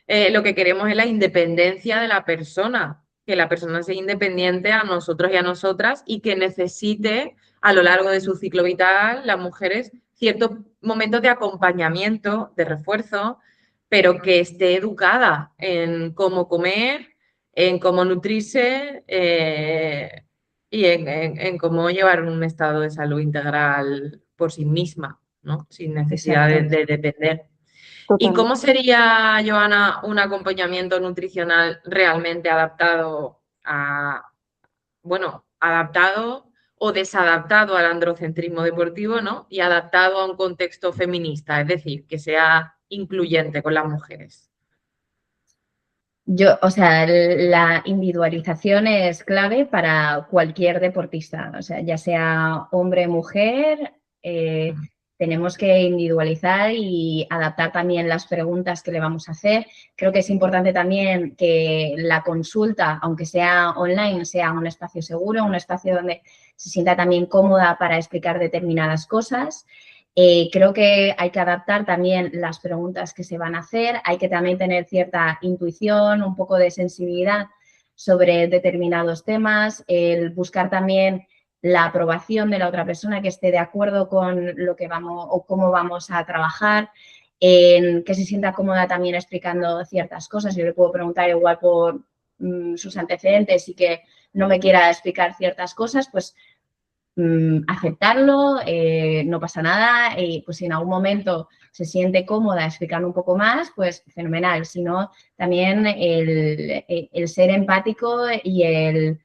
Lo que queremos es la independencia de la persona, que la persona sea independiente a nosotros y a nosotras y que necesite a lo largo de su ciclo vital, las mujeres, ciertos momentos de acompañamiento, de refuerzo, pero que esté educada en cómo comer, en cómo nutrirse y en cómo llevar un estado de salud integral por sí misma, ¿no?, sin necesidad Exacto. de depender. ¿Y Total. cómo sería, Joana, un acompañamiento nutricional realmente adaptado adaptado o desadaptado al androcentrismo deportivo, ¿no? Y adaptado a un contexto feminista, es decir, que sea incluyente con las mujeres? O sea, la individualización es clave para cualquier deportista, o sea, ya sea hombre, mujer, tenemos que individualizar y adaptar también las preguntas que le vamos a hacer. Creo que es importante también que la consulta, aunque sea online, sea un espacio seguro, un espacio donde se sienta también cómoda para explicar determinadas cosas. Creo que hay que adaptar también las preguntas que se van a hacer, hay que también tener cierta intuición, un poco de sensibilidad sobre determinados temas, el buscar también la aprobación de la otra persona, que esté de acuerdo con lo que vamos o cómo vamos a trabajar, en que se sienta cómoda también explicando ciertas cosas. Yo le puedo preguntar igual por sus antecedentes y que no me quiera explicar ciertas cosas, pues aceptarlo, no pasa nada, pues si en algún momento se siente cómoda explicando un poco más, pues fenomenal. Si no, también el ser empático y el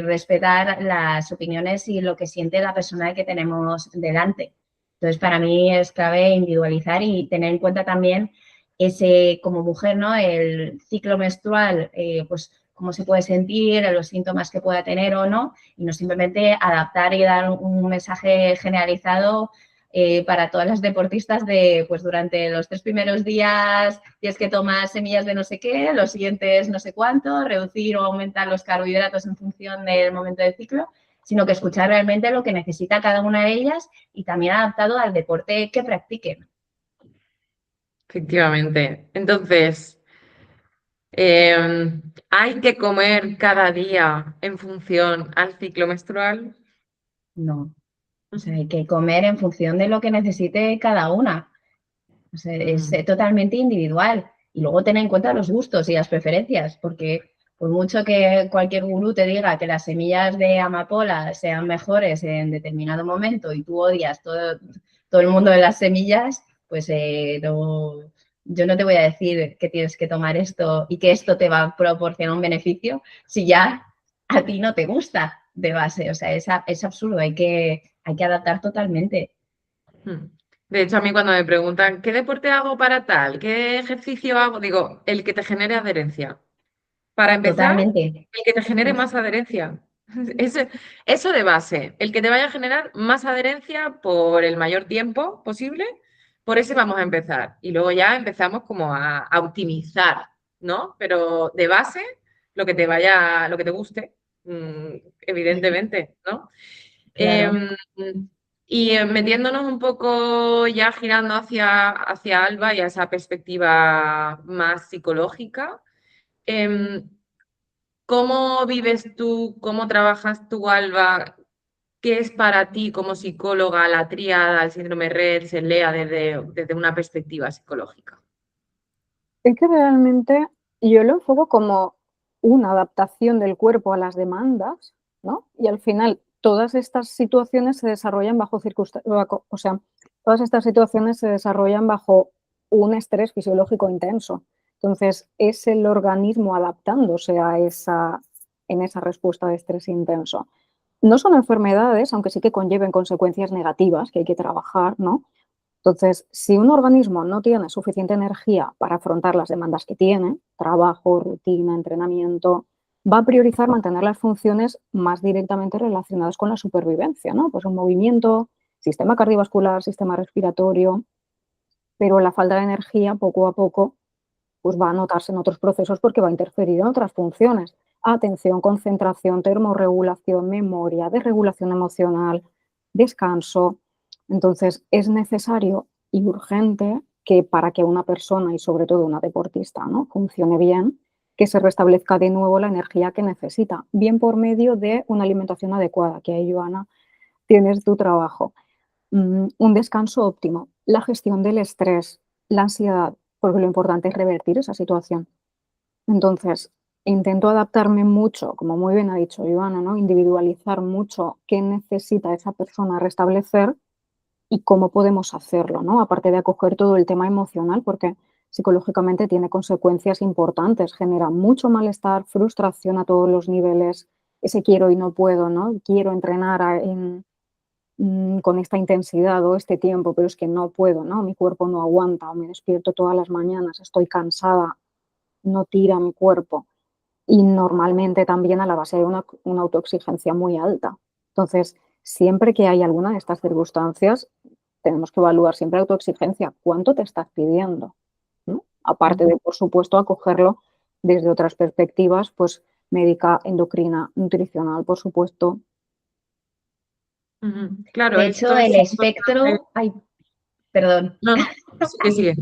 respetar las opiniones y lo que siente la persona que tenemos delante. Entonces, para mí es clave individualizar y tener en cuenta también ese, como mujer, ¿no? El ciclo menstrual, pues cómo se puede sentir, los síntomas que pueda tener o no, y no simplemente adaptar y dar un mensaje generalizado para todas las deportistas de, pues durante los 3 primeros días tienes que tomar semillas de no sé qué, los siguientes no sé cuánto, reducir o aumentar los carbohidratos en función del momento del ciclo, sino que escuchar realmente lo que necesita cada una de ellas y también adaptado al deporte que practiquen. Efectivamente. Entonces, ¿hay que comer cada día en función al ciclo menstrual? No, o sea, hay que comer en función de lo que necesite cada una. O sea, es Ujú. totalmente individual. Y luego ten en cuenta los gustos y las preferencias, porque por mucho que cualquier gurú te diga que las semillas de amapola sean mejores en determinado momento y tú odias todo el mundo de las semillas, pues yo no te voy a decir que tienes que tomar esto y que esto te va a proporcionar un beneficio si ya a ti no te gusta de base. O sea, es absurdo, hay que adaptar totalmente. Hmm. De hecho, a mí cuando me preguntan, ¿qué deporte hago para tal? ¿Qué ejercicio hago? Digo, el que te genere adherencia. Para empezar, Totalmente. el que te genere más adherencia. Eso de base, el que te vaya a generar más adherencia por el mayor tiempo posible, por ese vamos a empezar. Y luego ya empezamos como a optimizar, ¿no? Pero de base, lo que te guste, evidentemente, ¿no? Claro. Em, y metiéndonos un poco ya girando hacia Alba y a esa perspectiva más psicológica, em, ¿cómo vives tú, cómo trabajas tú, Alba? ¿Qué es para ti como psicóloga la tríada, el síndrome Rett, el LEA desde una perspectiva psicológica? Es que realmente yo lo enfoco como una adaptación del cuerpo a las demandas, ¿no? Y al final todas estas situaciones se desarrollan bajo o sea, todas estas situaciones se desarrollan bajo un estrés fisiológico intenso. Entonces, es el organismo adaptándose en esa respuesta de estrés intenso. No son enfermedades, aunque sí que conlleven consecuencias negativas que hay que trabajar, ¿no? Entonces, si un organismo no tiene suficiente energía para afrontar las demandas que tiene, trabajo, rutina, entrenamiento, va a priorizar mantener las funciones más directamente relacionadas con la supervivencia, ¿no? Pues un movimiento, sistema cardiovascular, sistema respiratorio, pero la falta de energía poco a poco pues va a notarse en otros procesos porque va a interferir en otras funciones. Atención, concentración, termorregulación, memoria, desregulación emocional, descanso. Entonces, es necesario y urgente que para que una persona y sobre todo una deportista, ¿no?, funcione bien, que se restablezca de nuevo la energía que necesita, bien por medio de una alimentación adecuada, que ahí, Joana, tienes tu trabajo. Un descanso óptimo, la gestión del estrés, la ansiedad, porque lo importante es revertir esa situación. Entonces, intento adaptarme mucho, como muy bien ha dicho Joana, ¿no? Individualizar mucho qué necesita esa persona restablecer y cómo podemos hacerlo, ¿no? Aparte de acoger todo el tema emocional, porque psicológicamente tiene consecuencias importantes, genera mucho malestar, frustración a todos los niveles, ese quiero y no puedo, ¿no? Quiero entrenar con esta intensidad o este tiempo, pero es que no puedo, ¿no? Mi cuerpo no aguanta, o me despierto todas las mañanas, estoy cansada, no tira mi cuerpo. Y normalmente también a la base de una autoexigencia muy alta. Entonces, siempre que hay alguna de estas circunstancias, tenemos que evaluar siempre la autoexigencia. ¿Cuánto te estás pidiendo? ¿No? Aparte de, por supuesto, acogerlo desde otras perspectivas, pues médica, endocrina, nutricional, por supuesto. Claro, De esto hecho, es el importante. espectro, ay, perdón, No, no, sigue, sigue.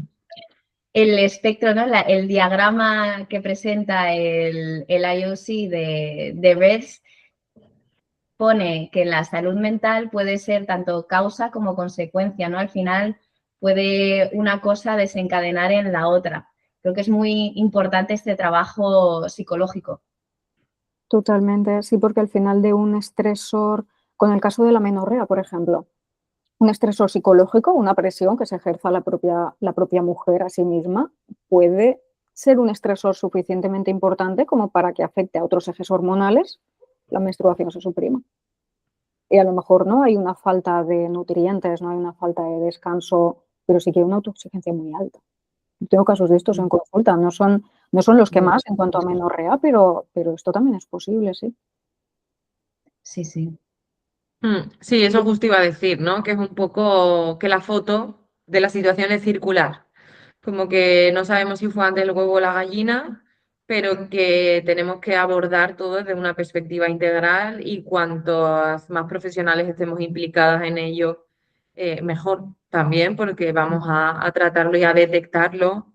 el espectro, ¿no? El diagrama que presenta el IOC de BERS pone que la salud mental puede ser tanto causa como consecuencia, ¿no? Al final puede una cosa desencadenar en la otra. Creo que es muy importante este trabajo psicológico. Totalmente, sí, porque al final de un estresor, con el caso de la menorrea, por ejemplo, un estresor psicológico, una presión que se ejerza la propia mujer a sí misma, puede ser un estresor suficientemente importante como para que afecte a otros ejes hormonales, la menstruación se suprima. Y a lo mejor no hay una falta de nutrientes, no hay una falta de descanso, pero sí que hay una autoexigencia muy alta. Tengo casos de estos en consulta, no son los que más en cuanto a menorrea, pero esto también es posible, sí. Sí, sí. Sí, eso justo iba a decir, ¿no? Que es un poco que la foto de la situación es circular. Como que no sabemos si fue antes el huevo o la gallina, pero que tenemos que abordar todo desde una perspectiva integral y cuantos más profesionales estemos implicadas en ello, mejor también, porque vamos a tratarlo y a detectarlo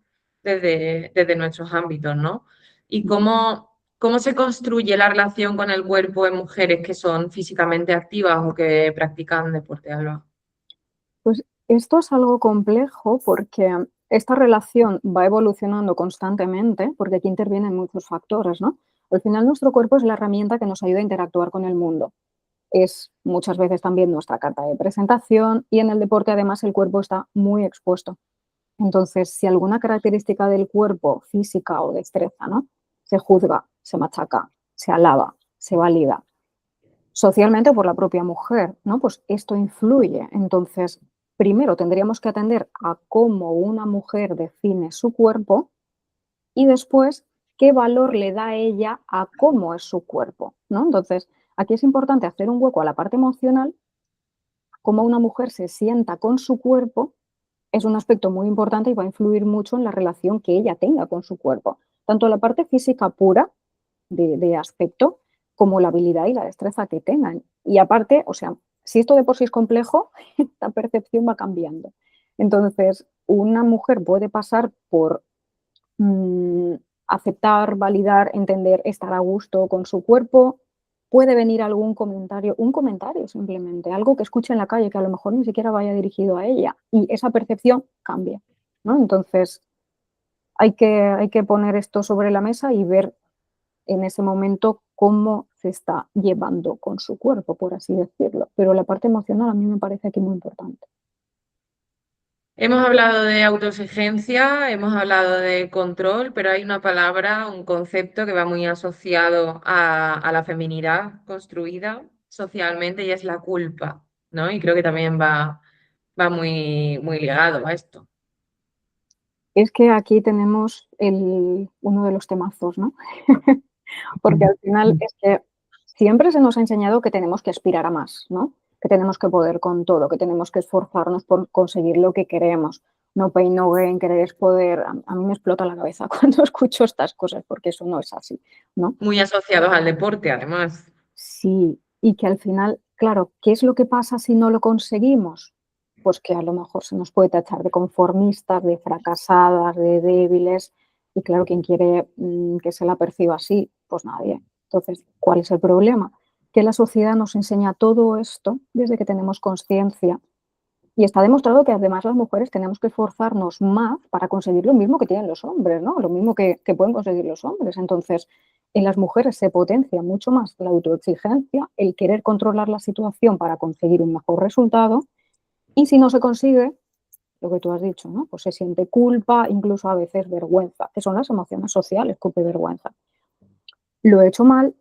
desde nuestros ámbitos, ¿no? Y cómo se construye la relación con el cuerpo en mujeres que son físicamente activas o que practican deporte, Alba. Pues esto es algo complejo porque esta relación va evolucionando constantemente, porque aquí intervienen muchos factores, ¿no? Al final nuestro cuerpo es la herramienta que nos ayuda a interactuar con el mundo. Es muchas veces también nuestra carta de presentación y en el deporte además el cuerpo está muy expuesto. Entonces, si alguna característica del cuerpo, física o destreza, ¿no? Se juzga, se machaca, se alaba, se valida, socialmente por la propia mujer, ¿no? Pues esto influye. Entonces, primero tendríamos que atender a cómo una mujer define su cuerpo y después qué valor le da ella a cómo es su cuerpo, ¿no? Entonces, aquí es importante hacer un hueco a la parte emocional, cómo una mujer se sienta con su cuerpo es un aspecto muy importante y va a influir mucho en la relación que ella tenga con su cuerpo, tanto la parte física pura de aspecto como la habilidad y la destreza que tengan. Y aparte, o sea, si esto de por sí es complejo, la percepción va cambiando. Entonces, una mujer puede pasar por mm, aceptar, validar, entender, estar a gusto con su cuerpo. Puede venir algún comentario, un comentario simplemente, algo que escuche en la calle que a lo mejor ni siquiera vaya dirigido a ella y esa percepción cambia, ¿no? Entonces, hay que poner esto sobre la mesa y ver en ese momento cómo se está llevando con su cuerpo, por así decirlo. Pero la parte emocional a mí me parece aquí muy importante. Hemos hablado de autoexigencia, hemos hablado de control, pero hay una palabra, un concepto que va muy asociado a la feminidad construida socialmente y es la culpa, ¿no? Y creo que también va muy, muy ligado a esto. Es que aquí tenemos uno de los temazos, ¿no? Porque al final es que siempre se nos ha enseñado que tenemos que aspirar a más, ¿no? Que tenemos que poder con todo, que tenemos que esforzarnos por conseguir lo que queremos. No pain, no gain, querer es poder. A mí me explota la cabeza cuando escucho estas cosas, porque eso no es así, ¿no? Muy asociados al deporte, además. Sí, y que al final, claro, ¿qué es lo que pasa si no lo conseguimos? Pues que a lo mejor se nos puede tachar de conformistas, de fracasadas, de débiles, y claro, ¿quién quiere que se la perciba así? Pues nadie. Entonces, ¿cuál es el problema? Que la sociedad nos enseña todo esto desde que tenemos conciencia y está demostrado que además las mujeres tenemos que esforzarnos más para conseguir lo mismo que tienen los hombres, ¿no? Lo mismo que pueden conseguir los hombres. Entonces, en las mujeres se potencia mucho más la autoexigencia, el querer controlar la situación para conseguir un mejor resultado Y si no se consigue, lo que tú has dicho, ¿no? Pues se siente culpa, incluso a veces vergüenza, que son las emociones sociales, culpa y vergüenza. Lo he hecho mal,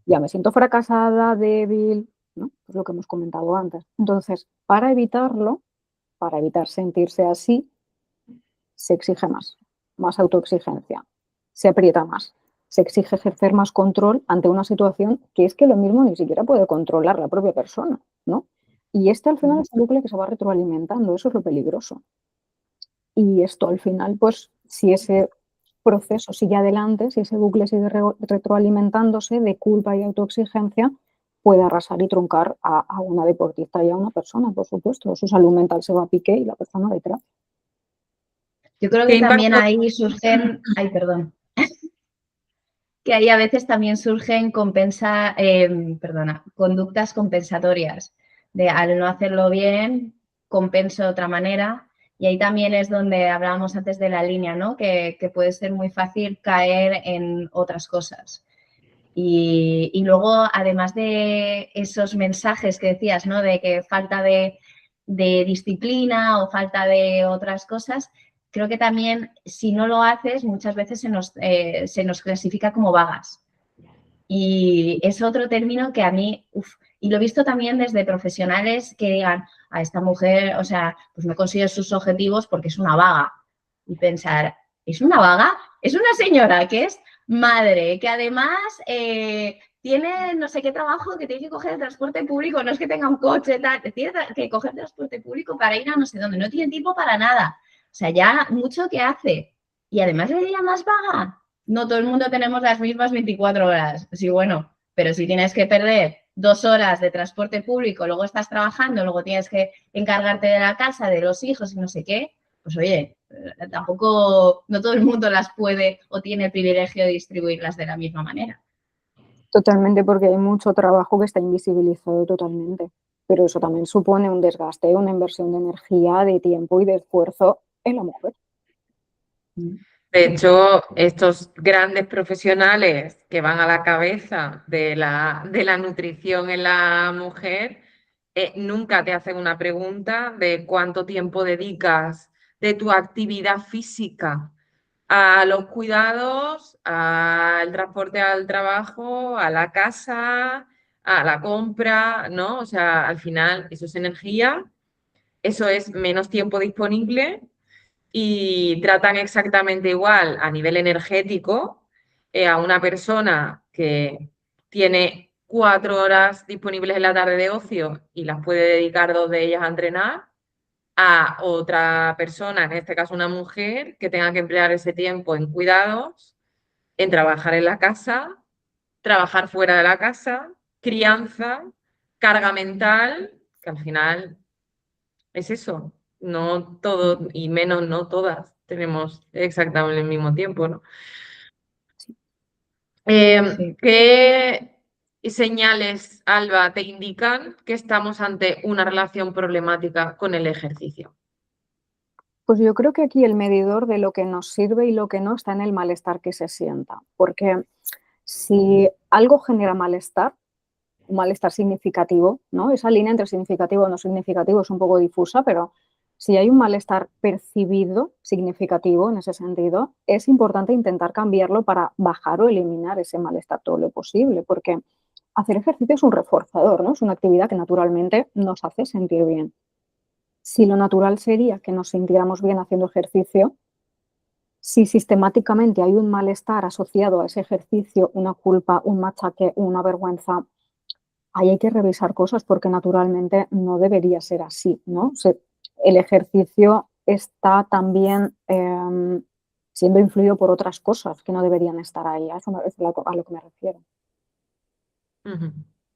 ya me siento fracasada, débil, ¿no? Es lo que hemos comentado antes. Entonces, para evitarlo, para evitar sentirse así, se exige más autoexigencia, se aprieta más, se exige ejercer más control ante una situación que es que lo mismo ni siquiera puede controlar la propia persona, ¿no? Y este al final es un bucle que se va retroalimentando, eso es lo peligroso. Y esto al final, pues, si ese proceso sigue adelante, si ese bucle sigue retroalimentándose de culpa y autoexigencia, puede arrasar y truncar a una deportista y a una persona, por supuesto. Su salud mental se va a pique y la persona detrás. Yo creo ¿Qué que también impacto? ahí surgen, ay, perdón, que ahí a veces también surgen conductas compensatorias, de al no hacerlo bien, compenso de otra manera. Y ahí también es donde hablábamos antes de la línea, ¿no? Que puede ser muy fácil caer en otras cosas. Y luego, además de esos mensajes que decías, ¿no? De que falta de disciplina o falta de otras cosas, creo que también si no lo haces muchas veces se nos clasifica como vagas. Y es otro término que a mí, y lo he visto también desde profesionales que digan, a esta mujer, o sea, pues no consigue sus objetivos porque es una vaga. Y pensar, ¿es una vaga? Es una señora que es madre, que además tiene no sé qué trabajo, que tiene que coger el transporte público, no es que tenga un coche, tal, tiene que coger el transporte público para ir a no sé dónde, no tiene tiempo para nada. O sea, ya mucho que hace. Y además le diría más vaga. No todo el mundo tenemos las mismas 24 horas. Sí, bueno, pero si tienes que perder 2 horas de transporte público, luego estás trabajando, luego tienes que encargarte de la casa, de los hijos y no sé qué, pues oye, tampoco, no todo el mundo las puede o tiene el privilegio de distribuirlas de la misma manera. Totalmente, porque hay mucho trabajo que está invisibilizado totalmente. Pero eso también supone un desgaste, una inversión de energía, de tiempo y de esfuerzo en la mujer. De hecho, estos grandes profesionales que van a la cabeza de la nutrición en la mujer, nunca te hacen una pregunta de cuánto tiempo dedicas de tu actividad física a los cuidados, al transporte al trabajo, a la casa, a la compra, ¿no? O sea, al final eso es energía, eso es menos tiempo disponible y tratan exactamente igual a nivel energético a una persona que tiene 4 horas disponibles en la tarde de ocio y las puede dedicar 2 de ellas a entrenar, a otra persona, en este caso una mujer, que tenga que emplear ese tiempo en cuidados, en trabajar en la casa, trabajar fuera de la casa, crianza, carga mental, que al final es eso. No todo y menos no todas tenemos exactamente el mismo tiempo, ¿no? Sí. ¿Qué señales, Alba, te indican que estamos ante una relación problemática con el ejercicio? Pues yo creo que aquí el medidor de lo que nos sirve y lo que no está en el malestar que se sienta. Porque si algo genera malestar, un malestar significativo, ¿no? Esa línea entre significativo y no significativo es un poco difusa, pero si hay un malestar percibido, significativo en ese sentido, es importante intentar cambiarlo para bajar o eliminar ese malestar todo lo posible, porque hacer ejercicio es un reforzador, ¿no? Es una actividad que naturalmente nos hace sentir bien. Si lo natural sería que nos sintiéramos bien haciendo ejercicio, si sistemáticamente hay un malestar asociado a ese ejercicio, una culpa, un machaque, una vergüenza, ahí hay que revisar cosas porque naturalmente no debería ser así, ¿no? El ejercicio está también siendo influido por otras cosas que no deberían estar ahí, a eso es a lo que me refiero. Ujú.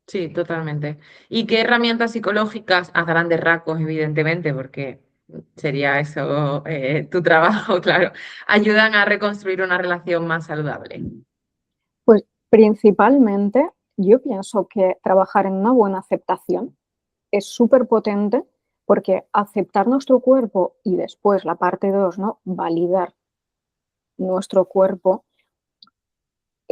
Sí, totalmente. ¿Y qué herramientas psicológicas, a grandes rasgos, evidentemente, porque sería eso tu trabajo, claro, ayudan a reconstruir una relación más saludable? Pues principalmente yo pienso que trabajar en una buena aceptación es súper potente porque aceptar nuestro cuerpo y después la parte 2, ¿no? Validar nuestro cuerpo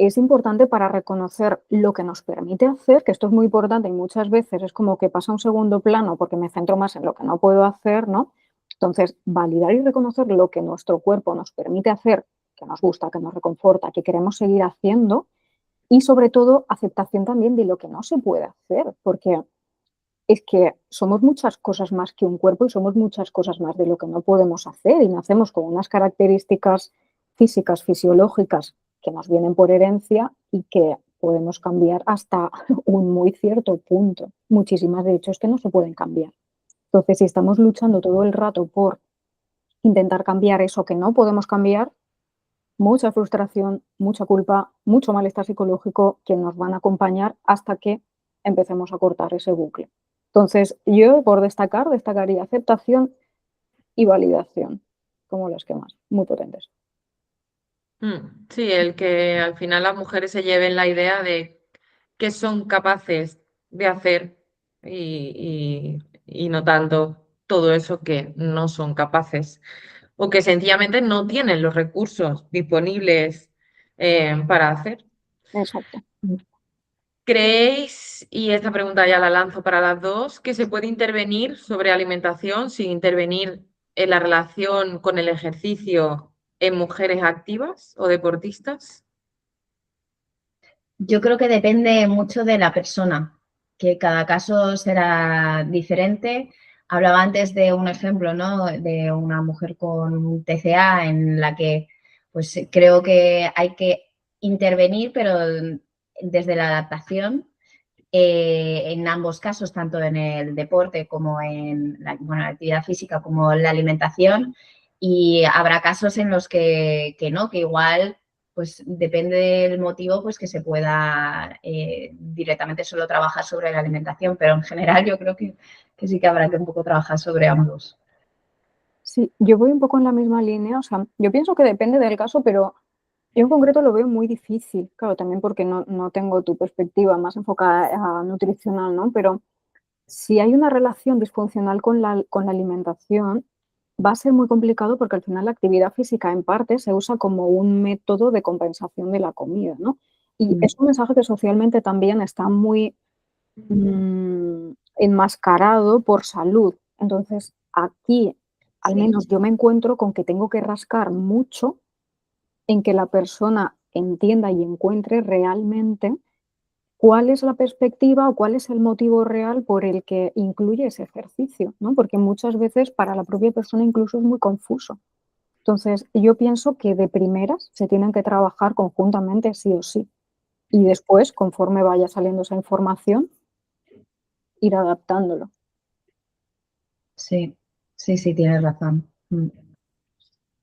es importante para reconocer lo que nos permite hacer, que esto es muy importante y muchas veces es como que pasa a un segundo plano porque me centro más en lo que no puedo hacer, ¿no? Entonces, validar y reconocer lo que nuestro cuerpo nos permite hacer, que nos gusta, que nos reconforta, que queremos seguir haciendo, y sobre todo aceptación también de lo que no se puede hacer, porque es que somos muchas cosas más que un cuerpo y somos muchas cosas más de lo que no podemos hacer y nacemos con unas características físicas, fisiológicas que nos vienen por herencia y que podemos cambiar hasta un muy cierto punto. Muchísimas de hecho es que no se pueden cambiar. Entonces, si estamos luchando todo el rato por intentar cambiar eso que no podemos cambiar, mucha frustración, mucha culpa, mucho malestar psicológico que nos van a acompañar hasta que empecemos a cortar ese bucle. Entonces, yo por destacar, destacaría aceptación y validación como las que más, muy potentes. Sí, el que al final las mujeres se lleven la idea de que son capaces de hacer y no tanto todo eso que no son capaces o que sencillamente no tienen los recursos disponibles para hacer. Exacto. ¿Creéis, y esta pregunta ya la lanzo para las dos, que se puede intervenir sobre alimentación sin intervenir en la relación con el ejercicio en mujeres activas o deportistas? Yo creo que depende mucho de la persona, que cada caso será diferente. Hablaba antes de un ejemplo, ¿no? De una mujer con TCA en la que pues creo que hay que intervenir, pero desde la adaptación en ambos casos, tanto en el deporte como en la actividad física como en la alimentación. Y habrá casos en los que no, que igual pues depende del motivo, pues que se pueda directamente solo trabajar sobre la alimentación, pero en general yo creo que sí que habrá que un poco trabajar sobre ambos. Sí, yo voy un poco en la misma línea, o sea, yo pienso que depende del caso, pero yo en concreto lo veo muy difícil, claro, también porque no tengo tu perspectiva más enfocada a nutricional, ¿no? Pero si hay una relación disfuncional con la alimentación, va a ser muy complicado porque al final la actividad física en parte se usa como un método de compensación de la comida, ¿no? Y es un mensaje que socialmente también está muy enmascarado por salud. Entonces, aquí, al Sí. menos yo me encuentro con que tengo que rascar mucho en que la persona entienda y encuentre realmente cuál es la perspectiva o cuál es el motivo real por el que incluye ese ejercicio, ¿no? Porque muchas veces para la propia persona incluso es muy confuso. Entonces, yo pienso que de primeras se tienen que trabajar conjuntamente sí o sí. Y después, conforme vaya saliendo esa información, ir adaptándolo. Sí, sí, sí, tienes razón.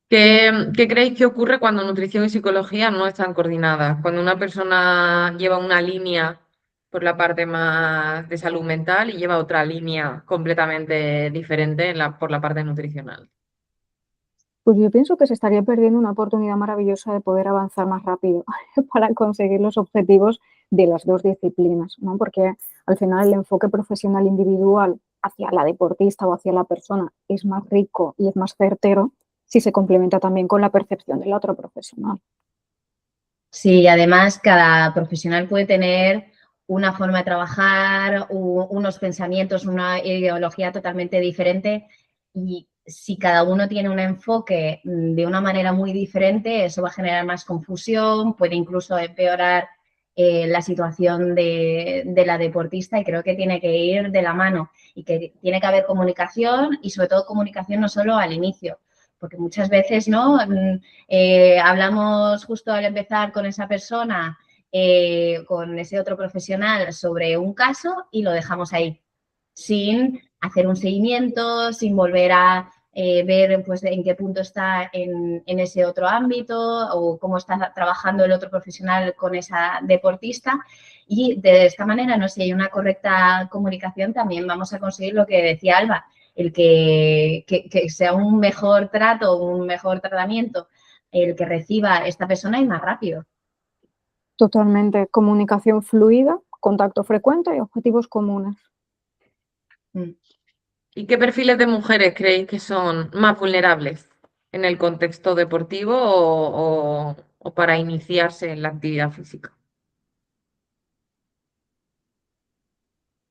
¿Qué creéis que ocurre cuando nutrición y psicología no están coordinadas? Cuando una persona lleva una línea por la parte más de salud mental y lleva otra línea completamente diferente por la parte nutricional. Pues yo pienso que se estaría perdiendo una oportunidad maravillosa de poder avanzar más rápido para conseguir los objetivos de las dos disciplinas, ¿no? Porque al final el enfoque profesional individual hacia la deportista o hacia la persona es más rico y es más certero si se complementa también con la percepción del otro profesional. Sí, además cada profesional puede tener una forma de trabajar, unos pensamientos, una ideología totalmente diferente y si cada uno tiene un enfoque de una manera muy diferente, eso va a generar más confusión, puede incluso empeorar la situación de la deportista y creo que tiene que ir de la mano y que tiene que haber comunicación y sobre todo comunicación no solo al inicio, porque muchas veces, ¿no? Hablamos justo al empezar con esa persona, con ese otro profesional sobre un caso y lo dejamos ahí, sin hacer un seguimiento, sin volver a ver pues, en qué punto está en ese otro ámbito o cómo está trabajando el otro profesional con esa deportista. Y de esta manera, no sé, si hay una correcta comunicación, también vamos a conseguir lo que decía Alba, el que sea un mejor trato, un mejor tratamiento, el que reciba esta persona y más rápido. Totalmente. Comunicación fluida, contacto frecuente y objetivos comunes. ¿Y qué perfiles de mujeres creéis que son más vulnerables en el contexto deportivo o para iniciarse en la actividad física?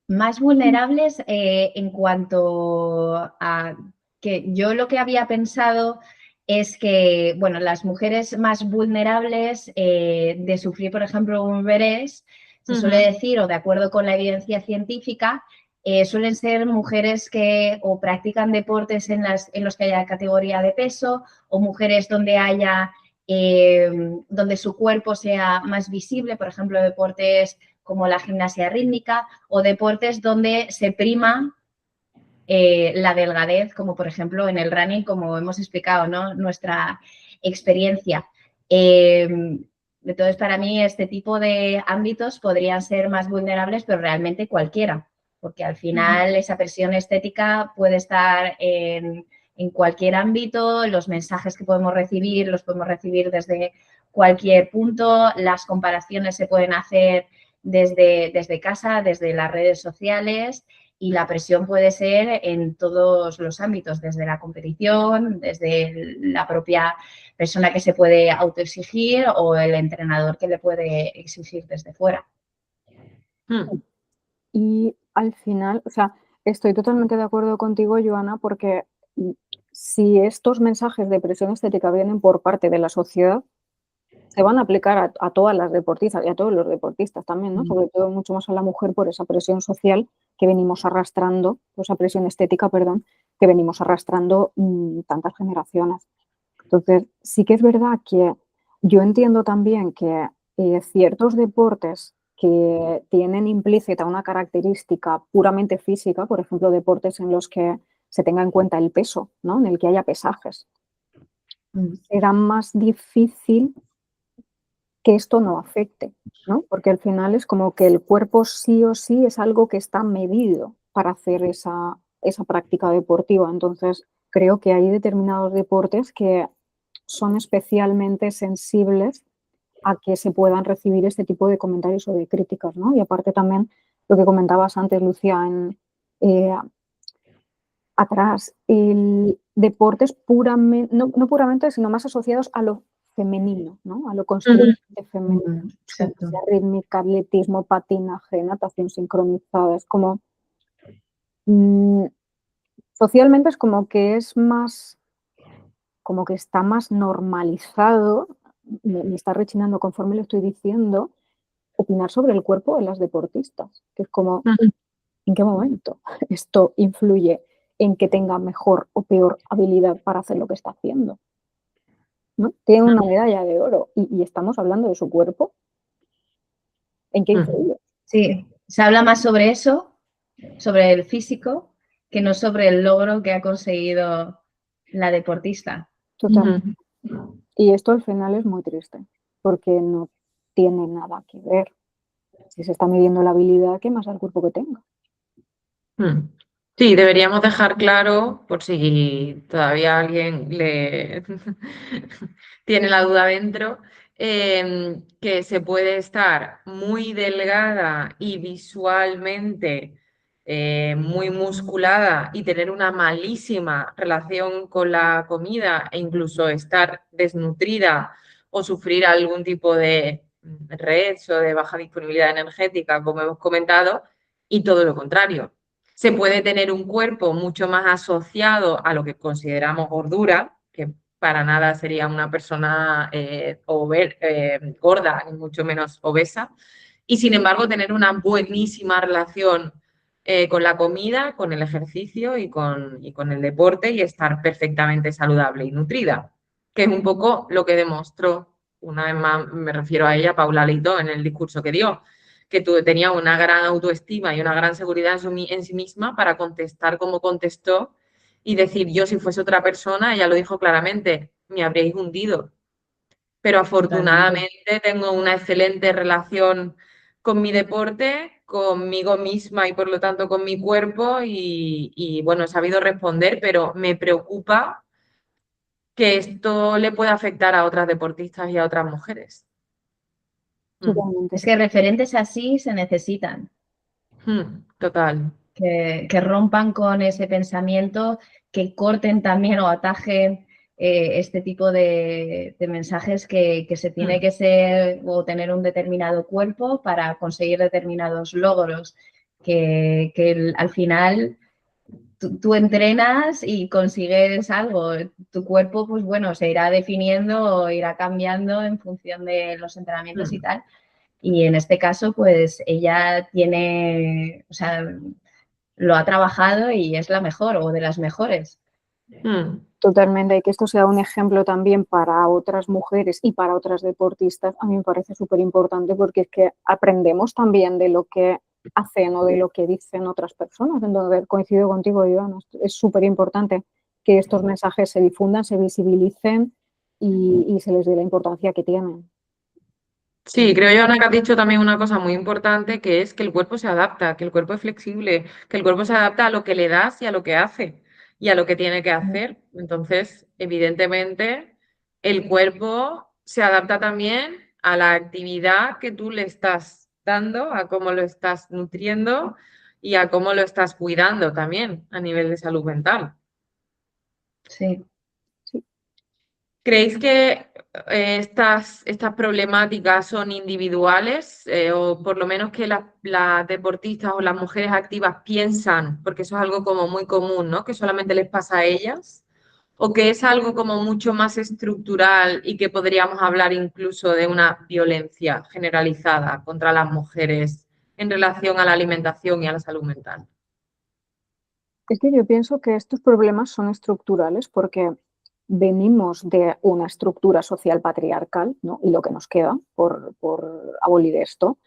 Más vulnerables en cuanto a que yo lo que había pensado es que, bueno, las mujeres más vulnerables de sufrir, por ejemplo, un VRS, se suele decir, o de acuerdo con la evidencia científica, suelen ser mujeres que o practican deportes en los que haya categoría de peso o mujeres donde haya, donde su cuerpo sea más visible, por ejemplo, deportes como la gimnasia rítmica o deportes donde se prima la delgadez, como por ejemplo en el running, como hemos explicado, ¿no? Nuestra experiencia. Entonces, para mí, este tipo de ámbitos podrían ser más vulnerables, pero realmente cualquiera, porque al final esa presión estética puede estar en cualquier ámbito, los mensajes que podemos recibir los podemos recibir desde cualquier punto, las comparaciones se pueden hacer desde casa, desde las redes sociales y la presión puede ser en todos los ámbitos, desde la competición, desde la propia persona que se puede autoexigir o el entrenador que le puede exigir desde fuera. Y al final, o sea, estoy totalmente de acuerdo contigo, Joana, porque si estos mensajes de presión estética vienen por parte de la sociedad, se van a aplicar a todas las deportistas y a todos los deportistas también, ¿no? Sobre todo mucho más a la mujer por esa presión social que venimos arrastrando, esa presión estética, perdón, que venimos arrastrando tantas generaciones. Entonces, sí que es verdad que yo entiendo también que ciertos deportes que tienen implícita una característica puramente física, por ejemplo, deportes en los que se tenga en cuenta el peso, ¿no? En el que haya pesajes, será más difícil que esto no afecte, ¿no? Porque al final es como que el cuerpo sí o sí es algo que está medido para hacer esa práctica deportiva. Entonces, creo que hay determinados deportes que son especialmente sensibles a que se puedan recibir este tipo de comentarios o de críticas, ¿no? Y aparte también lo que comentabas antes, Lucía, atrás, el deportes puramente, no puramente, sino más asociados a lo femenino, ¿no? A lo constantemente femenino. Exacto. Rítmica, atletismo, patinaje, natación sincronizada. Es como, socialmente es como que es más, como que está más normalizado, me está rechinando conforme lo estoy diciendo, opinar sobre el cuerpo de las deportistas, que es como, ¿en qué momento esto influye en que tenga mejor o peor habilidad para hacer lo que está haciendo? ¿No? Tiene una medalla de oro y estamos hablando de su cuerpo. ¿En qué influye? Sí, se habla más sobre eso, sobre el físico, que no sobre el logro que ha conseguido la deportista. Total. Y esto al final es muy triste, porque no tiene nada que ver. Si se está midiendo la habilidad, ¿qué más al cuerpo que tenga? Sí, deberíamos dejar claro, por si todavía alguien le tiene la duda dentro, que se puede estar muy delgada y visualmente muy musculada y tener una malísima relación con la comida e incluso estar desnutrida o sufrir algún tipo de REDS o de baja disponibilidad energética, como hemos comentado, y todo lo contrario. Se puede tener un cuerpo mucho más asociado a lo que consideramos gordura, que para nada sería una persona gorda, ni mucho menos obesa, y sin embargo tener una buenísima relación con la comida, con el ejercicio y con el deporte y estar perfectamente saludable y nutrida, que es un poco lo que demostró, una vez más me refiero a ella, Paula Leitão, en el discurso que dio, que tenía una gran autoestima y una gran seguridad en sí misma para contestar como contestó y decir, yo si fuese otra persona, ella lo dijo claramente, me habríais hundido. Pero afortunadamente tengo una excelente relación con mi deporte, conmigo misma y por lo tanto con mi cuerpo y bueno, he sabido responder, pero me preocupa que esto le pueda afectar a otras deportistas y a otras mujeres. Totalmente. Es que referentes así se necesitan. Total. Que rompan con ese pensamiento, que corten también o atajen este tipo de mensajes que se tiene que ser o tener un determinado cuerpo para conseguir determinados logros, que al final tú entrenas y consigues algo. Tu cuerpo, pues bueno, se irá definiendo o irá cambiando en función de los entrenamientos y tal. Y en este caso, pues ella tiene, o sea, lo ha trabajado y es la mejor o de las mejores. Totalmente, y que esto sea un ejemplo también para otras mujeres y para otras deportistas, a mí me parece súper importante porque es que aprendemos también de lo que hacen o de lo que dicen otras personas. Entonces, coincido contigo, Iván, es súper importante que estos mensajes se difundan, se visibilicen y se les dé la importancia que tienen. Sí, creo yo, Ana, que has dicho también una cosa muy importante, que es que el cuerpo se adapta, que el cuerpo es flexible, que el cuerpo se adapta a lo que le das y a lo que hace y a lo que tiene que hacer. Entonces, evidentemente, el cuerpo se adapta también a la actividad que tú le estás dando, a cómo lo estás nutriendo y a cómo lo estás cuidando también a nivel de salud mental. Sí. ¿Creéis que estas problemáticas son individuales o por lo menos que las deportistas o las mujeres activas piensan, porque eso es algo como muy común, ¿no? Que solamente les pasa a ellas, o que es algo como mucho más estructural y que podríamos hablar incluso de una violencia generalizada contra las mujeres en relación a la alimentación y a la salud mental? Es que yo pienso que estos problemas son estructurales porque venimos de una estructura social patriarcal, ¿no? Y lo que nos queda por abolir esto.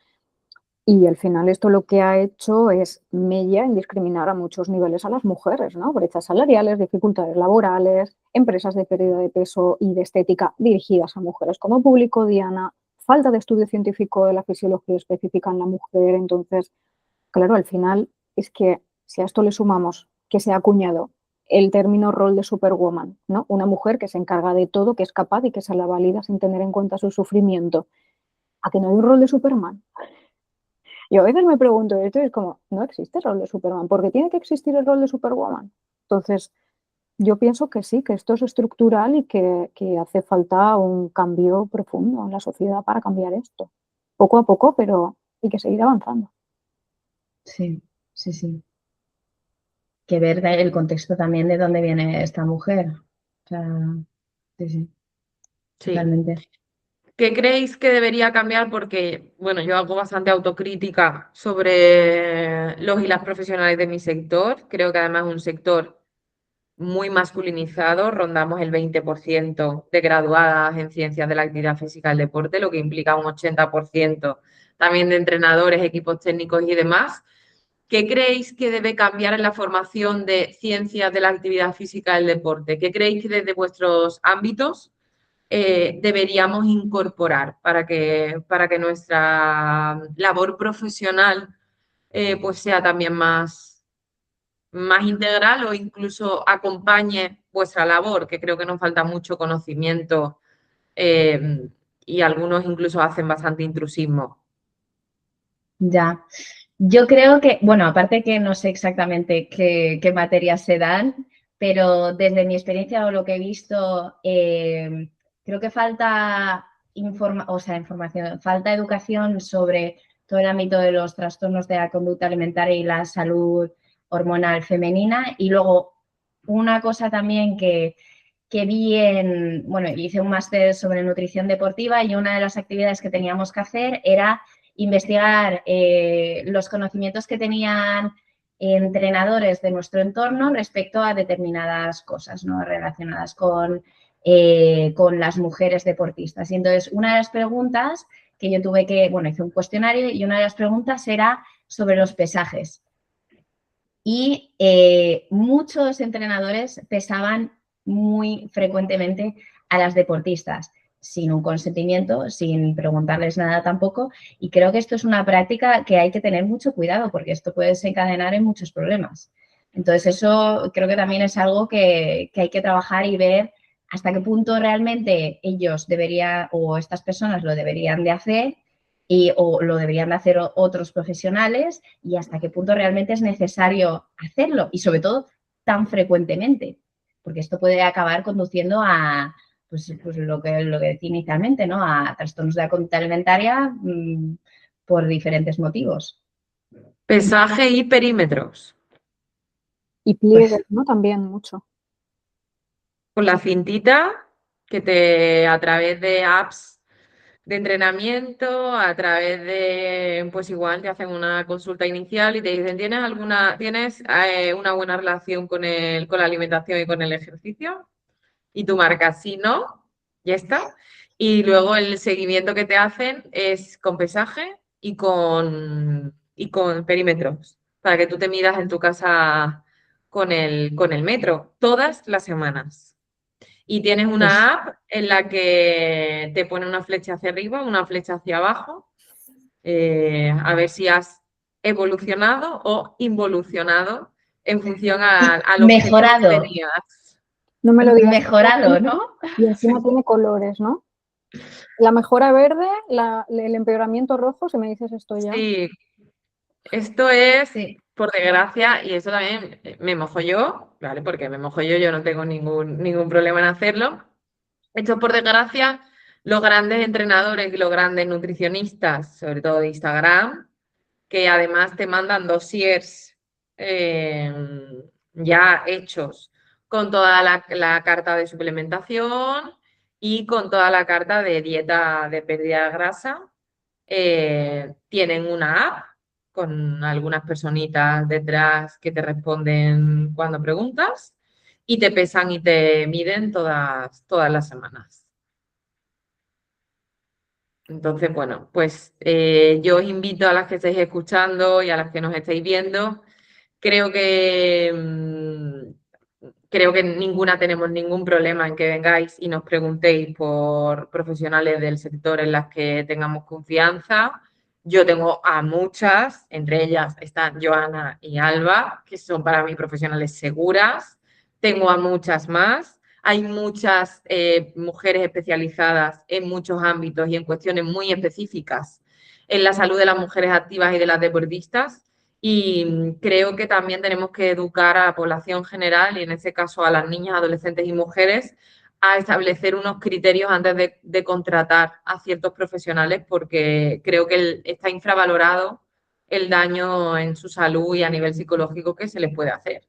Y al final esto lo que ha hecho es mella en discriminar a muchos niveles a las mujeres, ¿no? Brechas salariales, dificultades laborales, empresas de pérdida de peso y de estética dirigidas a mujeres como público, Diana, falta de estudio científico de la fisiología específica en la mujer. Entonces, claro, al final es que si a esto le sumamos que se ha acuñado el término rol de superwoman, ¿no? Una mujer que se encarga de todo, que es capaz y que se la valida sin tener en cuenta su sufrimiento, a que no hay un rol de Superman. Yo a veces me pregunto esto y es como, no existe el rol de Superman, ¿por qué tiene que existir el rol de Superwoman? Entonces, yo pienso que sí, que esto es estructural y que hace falta un cambio profundo en la sociedad para cambiar esto. Poco a poco, pero hay que seguir avanzando. Sí, sí, sí. Que ver el contexto también de dónde viene esta mujer. O sea, sí, sí, Sí. totalmente. ¿Qué creéis que debería cambiar? Porque, bueno, yo hago bastante autocrítica sobre los y las profesionales de mi sector. Creo que además es un sector muy masculinizado, rondamos el 20% de graduadas en ciencias de la actividad física y el deporte, lo que implica un 80% también de entrenadores, equipos técnicos y demás. ¿Qué creéis que debe cambiar en la formación de ciencias de la actividad física y el deporte? ¿Qué creéis que desde vuestros ámbitos deberíamos incorporar para que nuestra labor profesional pues sea también más integral o incluso acompañe vuestra labor, que creo que nos falta mucho conocimiento y algunos incluso hacen bastante intrusismo? Ya. Yo creo que, bueno, aparte que no sé exactamente qué materias se dan, pero desde mi experiencia o lo que he visto, creo que falta información, falta educación sobre todo el ámbito de los trastornos de la conducta alimentaria y la salud hormonal femenina. Y luego, una cosa también que vi bueno, hice un máster sobre nutrición deportiva y una de las actividades que teníamos que hacer era investigar los conocimientos que tenían entrenadores de nuestro entorno respecto a determinadas cosas, ¿no? Relacionadas con las mujeres deportistas. Y entonces, una de las preguntas que yo tuve bueno, hice un cuestionario y una de las preguntas era sobre los pesajes. Y muchos entrenadores pesaban muy frecuentemente a las deportistas, sin un consentimiento, sin preguntarles nada tampoco. Y creo que esto es una práctica que hay que tener mucho cuidado porque esto puede desencadenar en muchos problemas. Entonces, eso creo que también es algo que hay que trabajar y ver hasta qué punto realmente ellos deberían o estas personas lo deberían de hacer o lo deberían de hacer otros profesionales y hasta qué punto realmente es necesario hacerlo y sobre todo tan frecuentemente. porque esto puede acabar conduciendo a pues lo que decía inicialmente, ¿no? A trastornos de la conducta alimentaria por diferentes motivos. Pesaje y perímetros. Y pliegues, ¿no? También mucho. Con la cintita que a través de apps de entrenamiento, a través de, pues igual te hacen una consulta inicial y te dicen, ¿tienes una buena relación con la alimentación y con el ejercicio? Y tú marcas, sí, no, ya está. Y luego el seguimiento que te hacen es con pesaje y con perímetros, para que tú te midas en tu casa con el metro, todas las semanas. Y tienes una app en la que te pone una flecha hacia arriba, una flecha hacia abajo, a ver si has evolucionado o involucionado en función al objetivo que Mejorado. tenías. No me lo digas. Mejorado, ¿no? Y encima tiene colores, ¿no? La mejora verde, el empeoramiento rojo, si me dices esto ya. Sí, esto es, Sí. por desgracia, y eso también me mojo yo, ¿vale? Porque me mojo yo no tengo ningún problema en hacerlo. Esto, por desgracia, los grandes entrenadores y los grandes nutricionistas, sobre todo de Instagram, que además te mandan dossiers ya hechos con toda la carta de suplementación y con toda la carta de dieta de pérdida de grasa. Tienen una app con algunas personitas detrás que te responden cuando preguntas y te pesan y te miden todas las semanas. Entonces, bueno, pues yo os invito a las que estáis escuchando y a las que nos estáis viendo. Creo que ninguna tenemos ningún problema en que vengáis y nos preguntéis por profesionales del sector en las que tengamos confianza. Yo tengo a muchas, entre ellas están Joana y Alba, que son para mí profesionales seguras. Tengo a muchas más. Hay muchas mujeres especializadas en muchos ámbitos y en cuestiones muy específicas en la salud de las mujeres activas y de las deportistas. Y creo que también tenemos que educar a la población general, y en este caso a las niñas, adolescentes y mujeres, a establecer unos criterios antes de contratar a ciertos profesionales, porque creo que está infravalorado el daño en su salud y a nivel psicológico que se les puede hacer.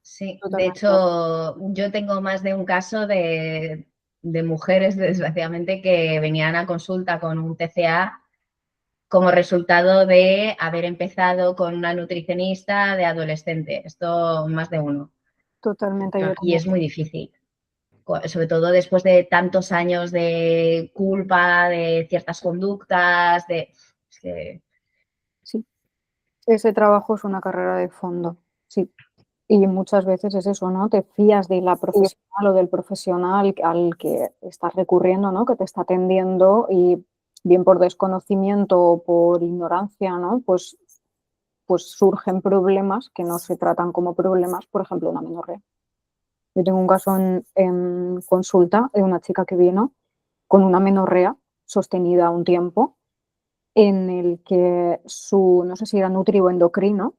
Sí, de Totalmente. hecho, yo tengo más de un caso de mujeres, desgraciadamente, que venían a consulta con un TCA como resultado de haber empezado con una nutricionista de adolescente. Esto más de uno. Totalmente. Yo Y también. es muy difícil, sobre todo después de tantos años de culpa, de ciertas conductas, es que... Sí. Ese trabajo es una carrera de fondo. Sí. Y muchas veces es eso, ¿no? Te fías de la profesional o del profesional al que estás recurriendo, ¿no? Que te está atendiendo y bien por desconocimiento o por ignorancia, ¿no? Pues surgen problemas que no se tratan como problemas, por ejemplo, una amenorrea. Yo tengo un caso en consulta de una chica que vino con una amenorrea sostenida un tiempo en el que no sé si era nutri o endocrino,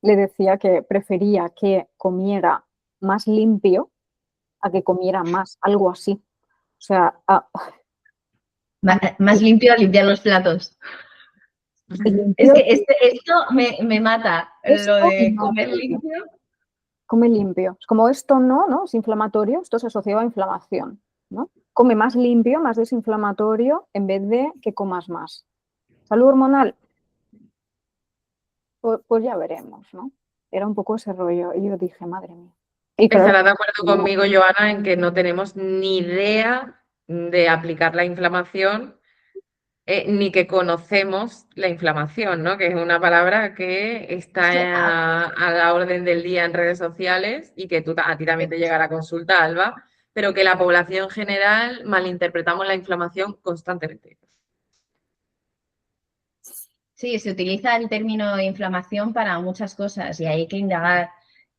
le decía que prefería que comiera más limpio a que comiera más, algo así. O sea, Más limpio a limpiar los platos. Es que esto me mata, lo de comer limpio. Come limpio. Es como esto no, es inflamatorio, esto se asocia a inflamación, ¿no? Come más limpio, más desinflamatorio, en vez de que comas más. ¿Salud hormonal? Pues ya veremos, ¿no? Era un poco ese rollo. Y yo dije, madre mía. Y claro, Estarás de acuerdo conmigo, Joana, en que no tenemos ni idea de aplicar la inflamación, ni que conocemos la inflamación, ¿no? Que es una palabra que está a la orden del día en redes sociales y que a ti también te llega a la consulta, Alba, pero que la población general malinterpretamos la inflamación constantemente. Sí, se utiliza el término inflamación para muchas cosas y hay que indagar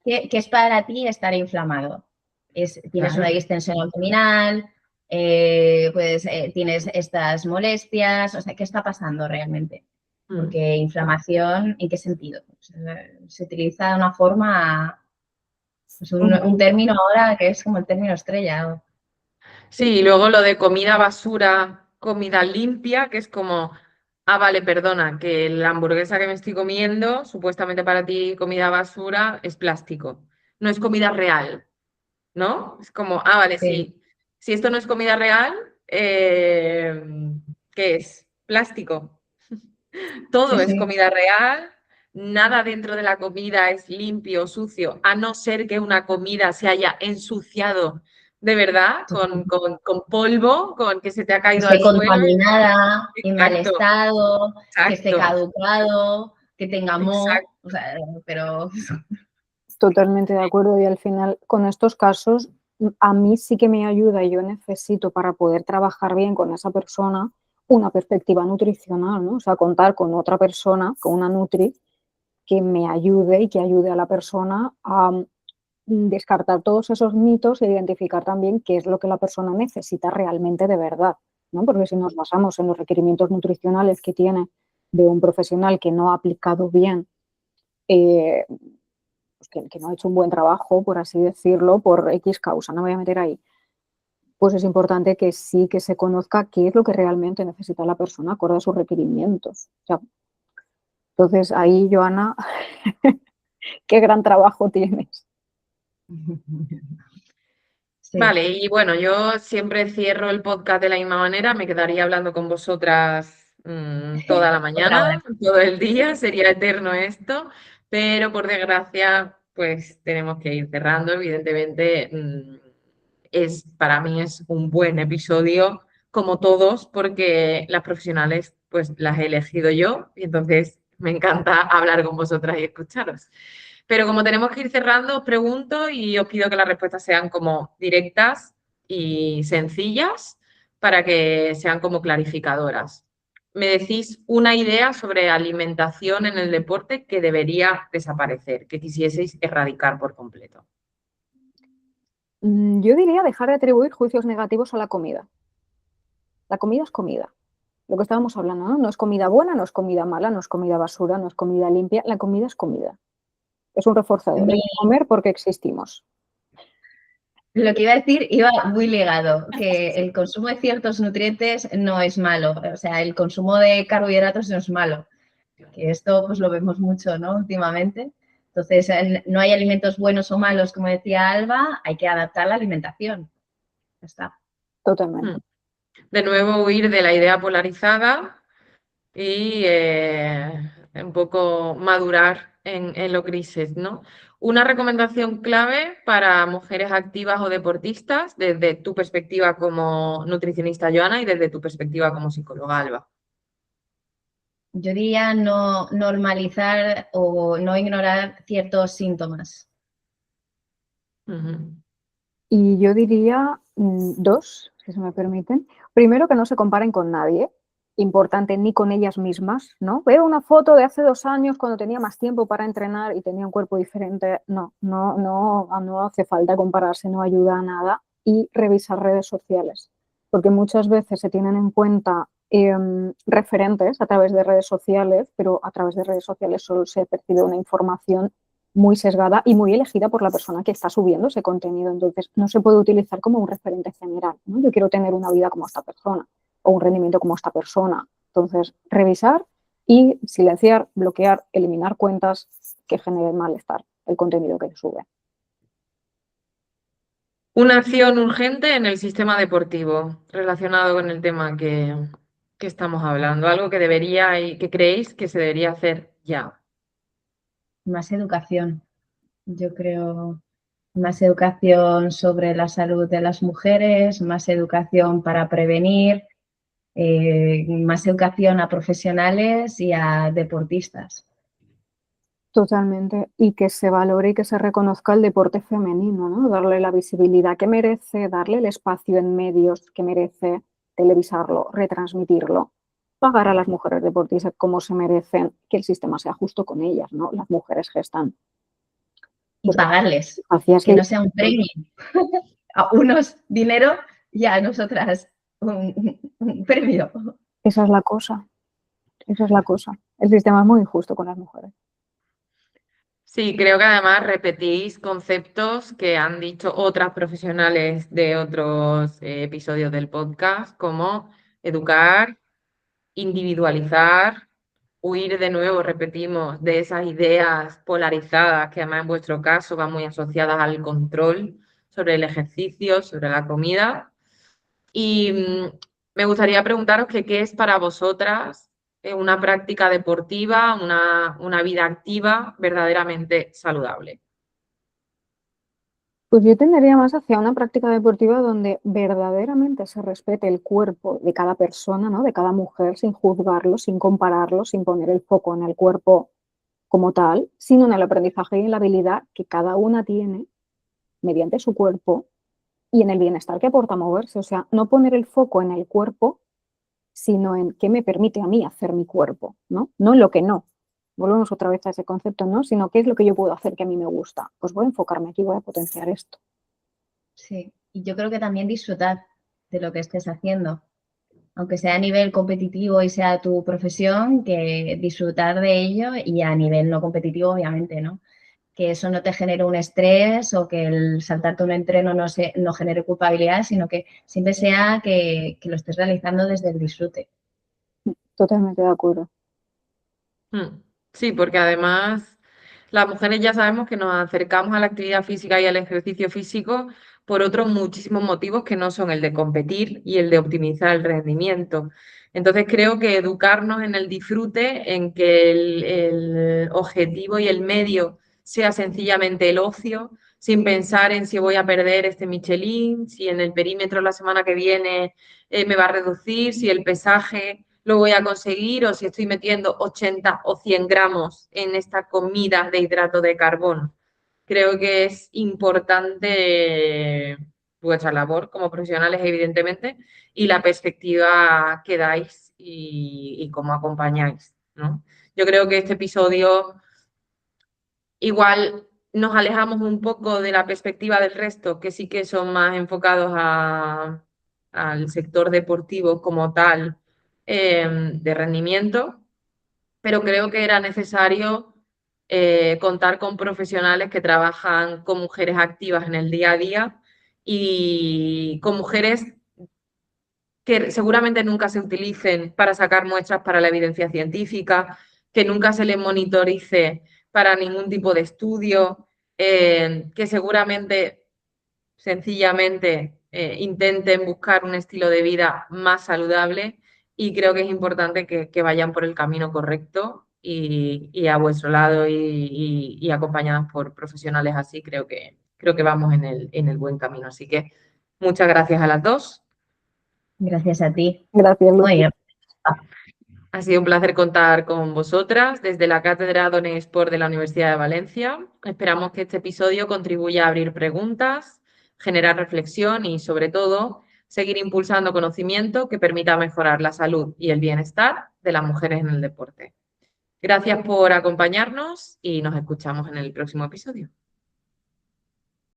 qué es para ti estar inflamado. Tienes una distensión abdominal, tienes estas molestias, o sea, ¿qué está pasando realmente? Porque inflamación, ¿en qué sentido? Se utiliza de una forma Pues un término ahora que es como el término estrella. Sí, y luego lo de comida basura, comida limpia, que es como, ah, vale, perdona, que la hamburguesa que me estoy comiendo, supuestamente para ti comida basura, es plástico. No es comida real, ¿no? Es como, ah, vale, Sí, sí. Si esto no es comida real, eh, ¿qué es? Plástico. sí, Todo es sí. comida real, nada dentro de la comida es limpio o sucio, a no ser que una comida se haya ensuciado de verdad, con polvo, con que se te ha Que caído esté al suelo. contaminada, en mal Exacto, estado, que esté exacto, caducado, que tenga moho, exacto. o sea, pero Totalmente de acuerdo y al final con estos casos a mí sí que me ayuda y yo necesito para poder trabajar bien con esa persona una perspectiva nutricional, ¿no? O sea, contar con otra persona, con una nutri, que me ayude y que ayude a la persona a descartar todos esos mitos e identificar también qué es lo que la persona necesita realmente de verdad, ¿no? Porque si nos basamos en los requerimientos nutricionales que tiene de un profesional que no ha aplicado bien eh, pues que no ha hecho un buen trabajo, por así decirlo, por X causa, no me voy a meter ahí, pues es importante que sí que se conozca qué es lo que realmente necesita la persona acorde a sus requerimientos. O sea, entonces ahí, Joana, qué gran trabajo tienes. sí. Vale, y bueno, yo siempre cierro el podcast de la misma manera, me quedaría hablando con vosotras toda la Otra hora. mañana, todo el día, sería eterno esto, pero por desgracia, pues tenemos que ir cerrando. Evidentemente, para mí es un buen episodio, como todos, porque las profesionales, pues las he elegido yo, y entonces me encanta hablar con vosotras y escucharos. Pero como tenemos que ir cerrando, os pregunto y os pido que las respuestas sean como directas y sencillas para que sean como clarificadoras. Me decís una idea sobre alimentación en el deporte que debería desaparecer, que quisieseis erradicar por completo. Yo diría dejar de atribuir juicios negativos a la comida. La comida es comida. Lo que estábamos hablando, ¿no? No es comida buena, no es comida mala, no es comida basura, no es comida limpia. La comida es comida. Es un reforzador. Hay Mi- que comer porque existimos. lo que iba a decir iba muy ligado, que el consumo de ciertos nutrientes no es malo, o sea, el consumo de carbohidratos no es malo, que esto pues lo vemos mucho, ¿no? Últimamente. Entonces, no hay alimentos buenos o malos, como decía Alba, hay que adaptar la alimentación. Ya está. Totalmente. De nuevo, huir de la idea polarizada y un poco madurar en los grises, ¿no? Una recomendación clave para mujeres activas o deportistas desde tu perspectiva como nutricionista, Joana, y desde tu perspectiva como psicóloga, Alba. Yo diría no normalizar o no ignorar ciertos síntomas. Ujú. Y yo diría dos, si se me permiten. Primero, que no se comparen con nadie, importante, ni con ellas mismas, ¿no? Veo una foto de hace 2 años cuando tenía más tiempo para entrenar y tenía un cuerpo diferente. No, no, no, no hace falta compararse, no ayuda a nada. Y revisar redes sociales, porque muchas veces se tienen en cuenta referentes a través de redes sociales, pero a través de redes sociales solo se percibe una información muy sesgada y muy elegida por la persona que está subiendo ese contenido. Entonces, no se puede utilizar como un referente general, ¿no? Yo quiero tener una vida como esta persona o un rendimiento como esta persona. Entonces, revisar y silenciar, bloquear, eliminar cuentas que generen malestar el contenido que se sube. Una acción urgente en el sistema deportivo relacionado con el tema que estamos hablando, algo que debería y que creéis que se debería hacer ya. Más educación. Yo creo más educación sobre la salud de las mujeres, más educación para prevenir, más educación a profesionales y a deportistas. Totalmente. Y que se valore y que se reconozca el deporte femenino, ¿no? Darle la visibilidad que merece, darle el espacio en medios que merece, televisarlo, retransmitirlo, pagar a las mujeres deportistas como se merecen, que el sistema sea justo con ellas, ¿no? Las mujeres gestan. Y Pues pagarles, hacías que que no sea un premio. A unos dinero y a nosotras un premio. esa es la cosa, esa es la cosa. El sistema es muy injusto con las mujeres. Sí, creo que además repetís conceptos que han dicho otras profesionales de otros episodios del podcast, como educar, individualizar, huir de nuevo, repetimos, de esas ideas polarizadas que además en vuestro caso van muy asociadas al control sobre el ejercicio, sobre la comida. Y me gustaría preguntaros que qué es para vosotras una práctica deportiva, una vida activa verdaderamente saludable. Pues yo tendería más hacia una práctica deportiva donde verdaderamente se respete el cuerpo de cada persona, ¿no? De cada mujer, sin juzgarlo, sin compararlo, sin poner el foco en el cuerpo como tal, sino en el aprendizaje y en la habilidad que cada una tiene mediante su cuerpo y en el bienestar que aporta moverse. O sea, no poner el foco en el cuerpo, sino en qué me permite a mí hacer mi cuerpo, ¿no? No en lo que no. Volvemos otra vez a ese concepto, ¿no? Sino qué es lo que yo puedo hacer que a mí me gusta. Pues voy a enfocarme aquí, voy a potenciar esto. Sí, y yo creo que también disfrutar de lo que estés haciendo, aunque sea a nivel competitivo y sea tu profesión, que disfrutar de ello y a nivel no competitivo, obviamente, ¿no? Que eso no te genere un estrés o que el saltarte un entreno no genere culpabilidad, sino que siempre sea que lo estés realizando desde el disfrute. Totalmente de acuerdo. Sí, porque además las mujeres ya sabemos que nos acercamos a la actividad física y al ejercicio físico por otros muchísimos motivos que no son el de competir y el de optimizar el rendimiento. Entonces creo que educarnos en el disfrute, en que el objetivo y el medio sea sencillamente el ocio, sin pensar en si voy a perder este Michelin, si en el perímetro la semana que viene me va a reducir, si el pesaje lo voy a conseguir o si estoy metiendo 80 o 100 gramos en esta comida de hidrato de carbono. Creo que es importante vuestra labor como profesionales, evidentemente, y la perspectiva que dais y cómo acompañáis, ¿no? Yo creo que este episodio igual nos alejamos un poco de la perspectiva del resto, que sí que son más enfocados al sector deportivo como tal, de rendimiento, pero creo que era necesario contar con profesionales que trabajan con mujeres activas en el día a día y con mujeres que seguramente nunca se utilicen para sacar muestras para la evidencia científica, que nunca se les monitorice para ningún tipo de estudio, que seguramente sencillamente intenten buscar un estilo de vida más saludable y creo que es importante que vayan por el camino correcto y a vuestro lado y acompañadas por profesionales así, creo que vamos en el buen camino. Así que muchas gracias a las dos. Gracias a ti. Gracias, Lucy. Oye, Ha sido un placer contar con vosotras desde la Cátedra Done Sport de la Universidad de Valencia. Esperamos que este episodio contribuya a abrir preguntas, generar reflexión y, sobre todo, seguir impulsando conocimiento que permita mejorar la salud y el bienestar de las mujeres en el deporte. Gracias por acompañarnos y nos escuchamos en el próximo episodio.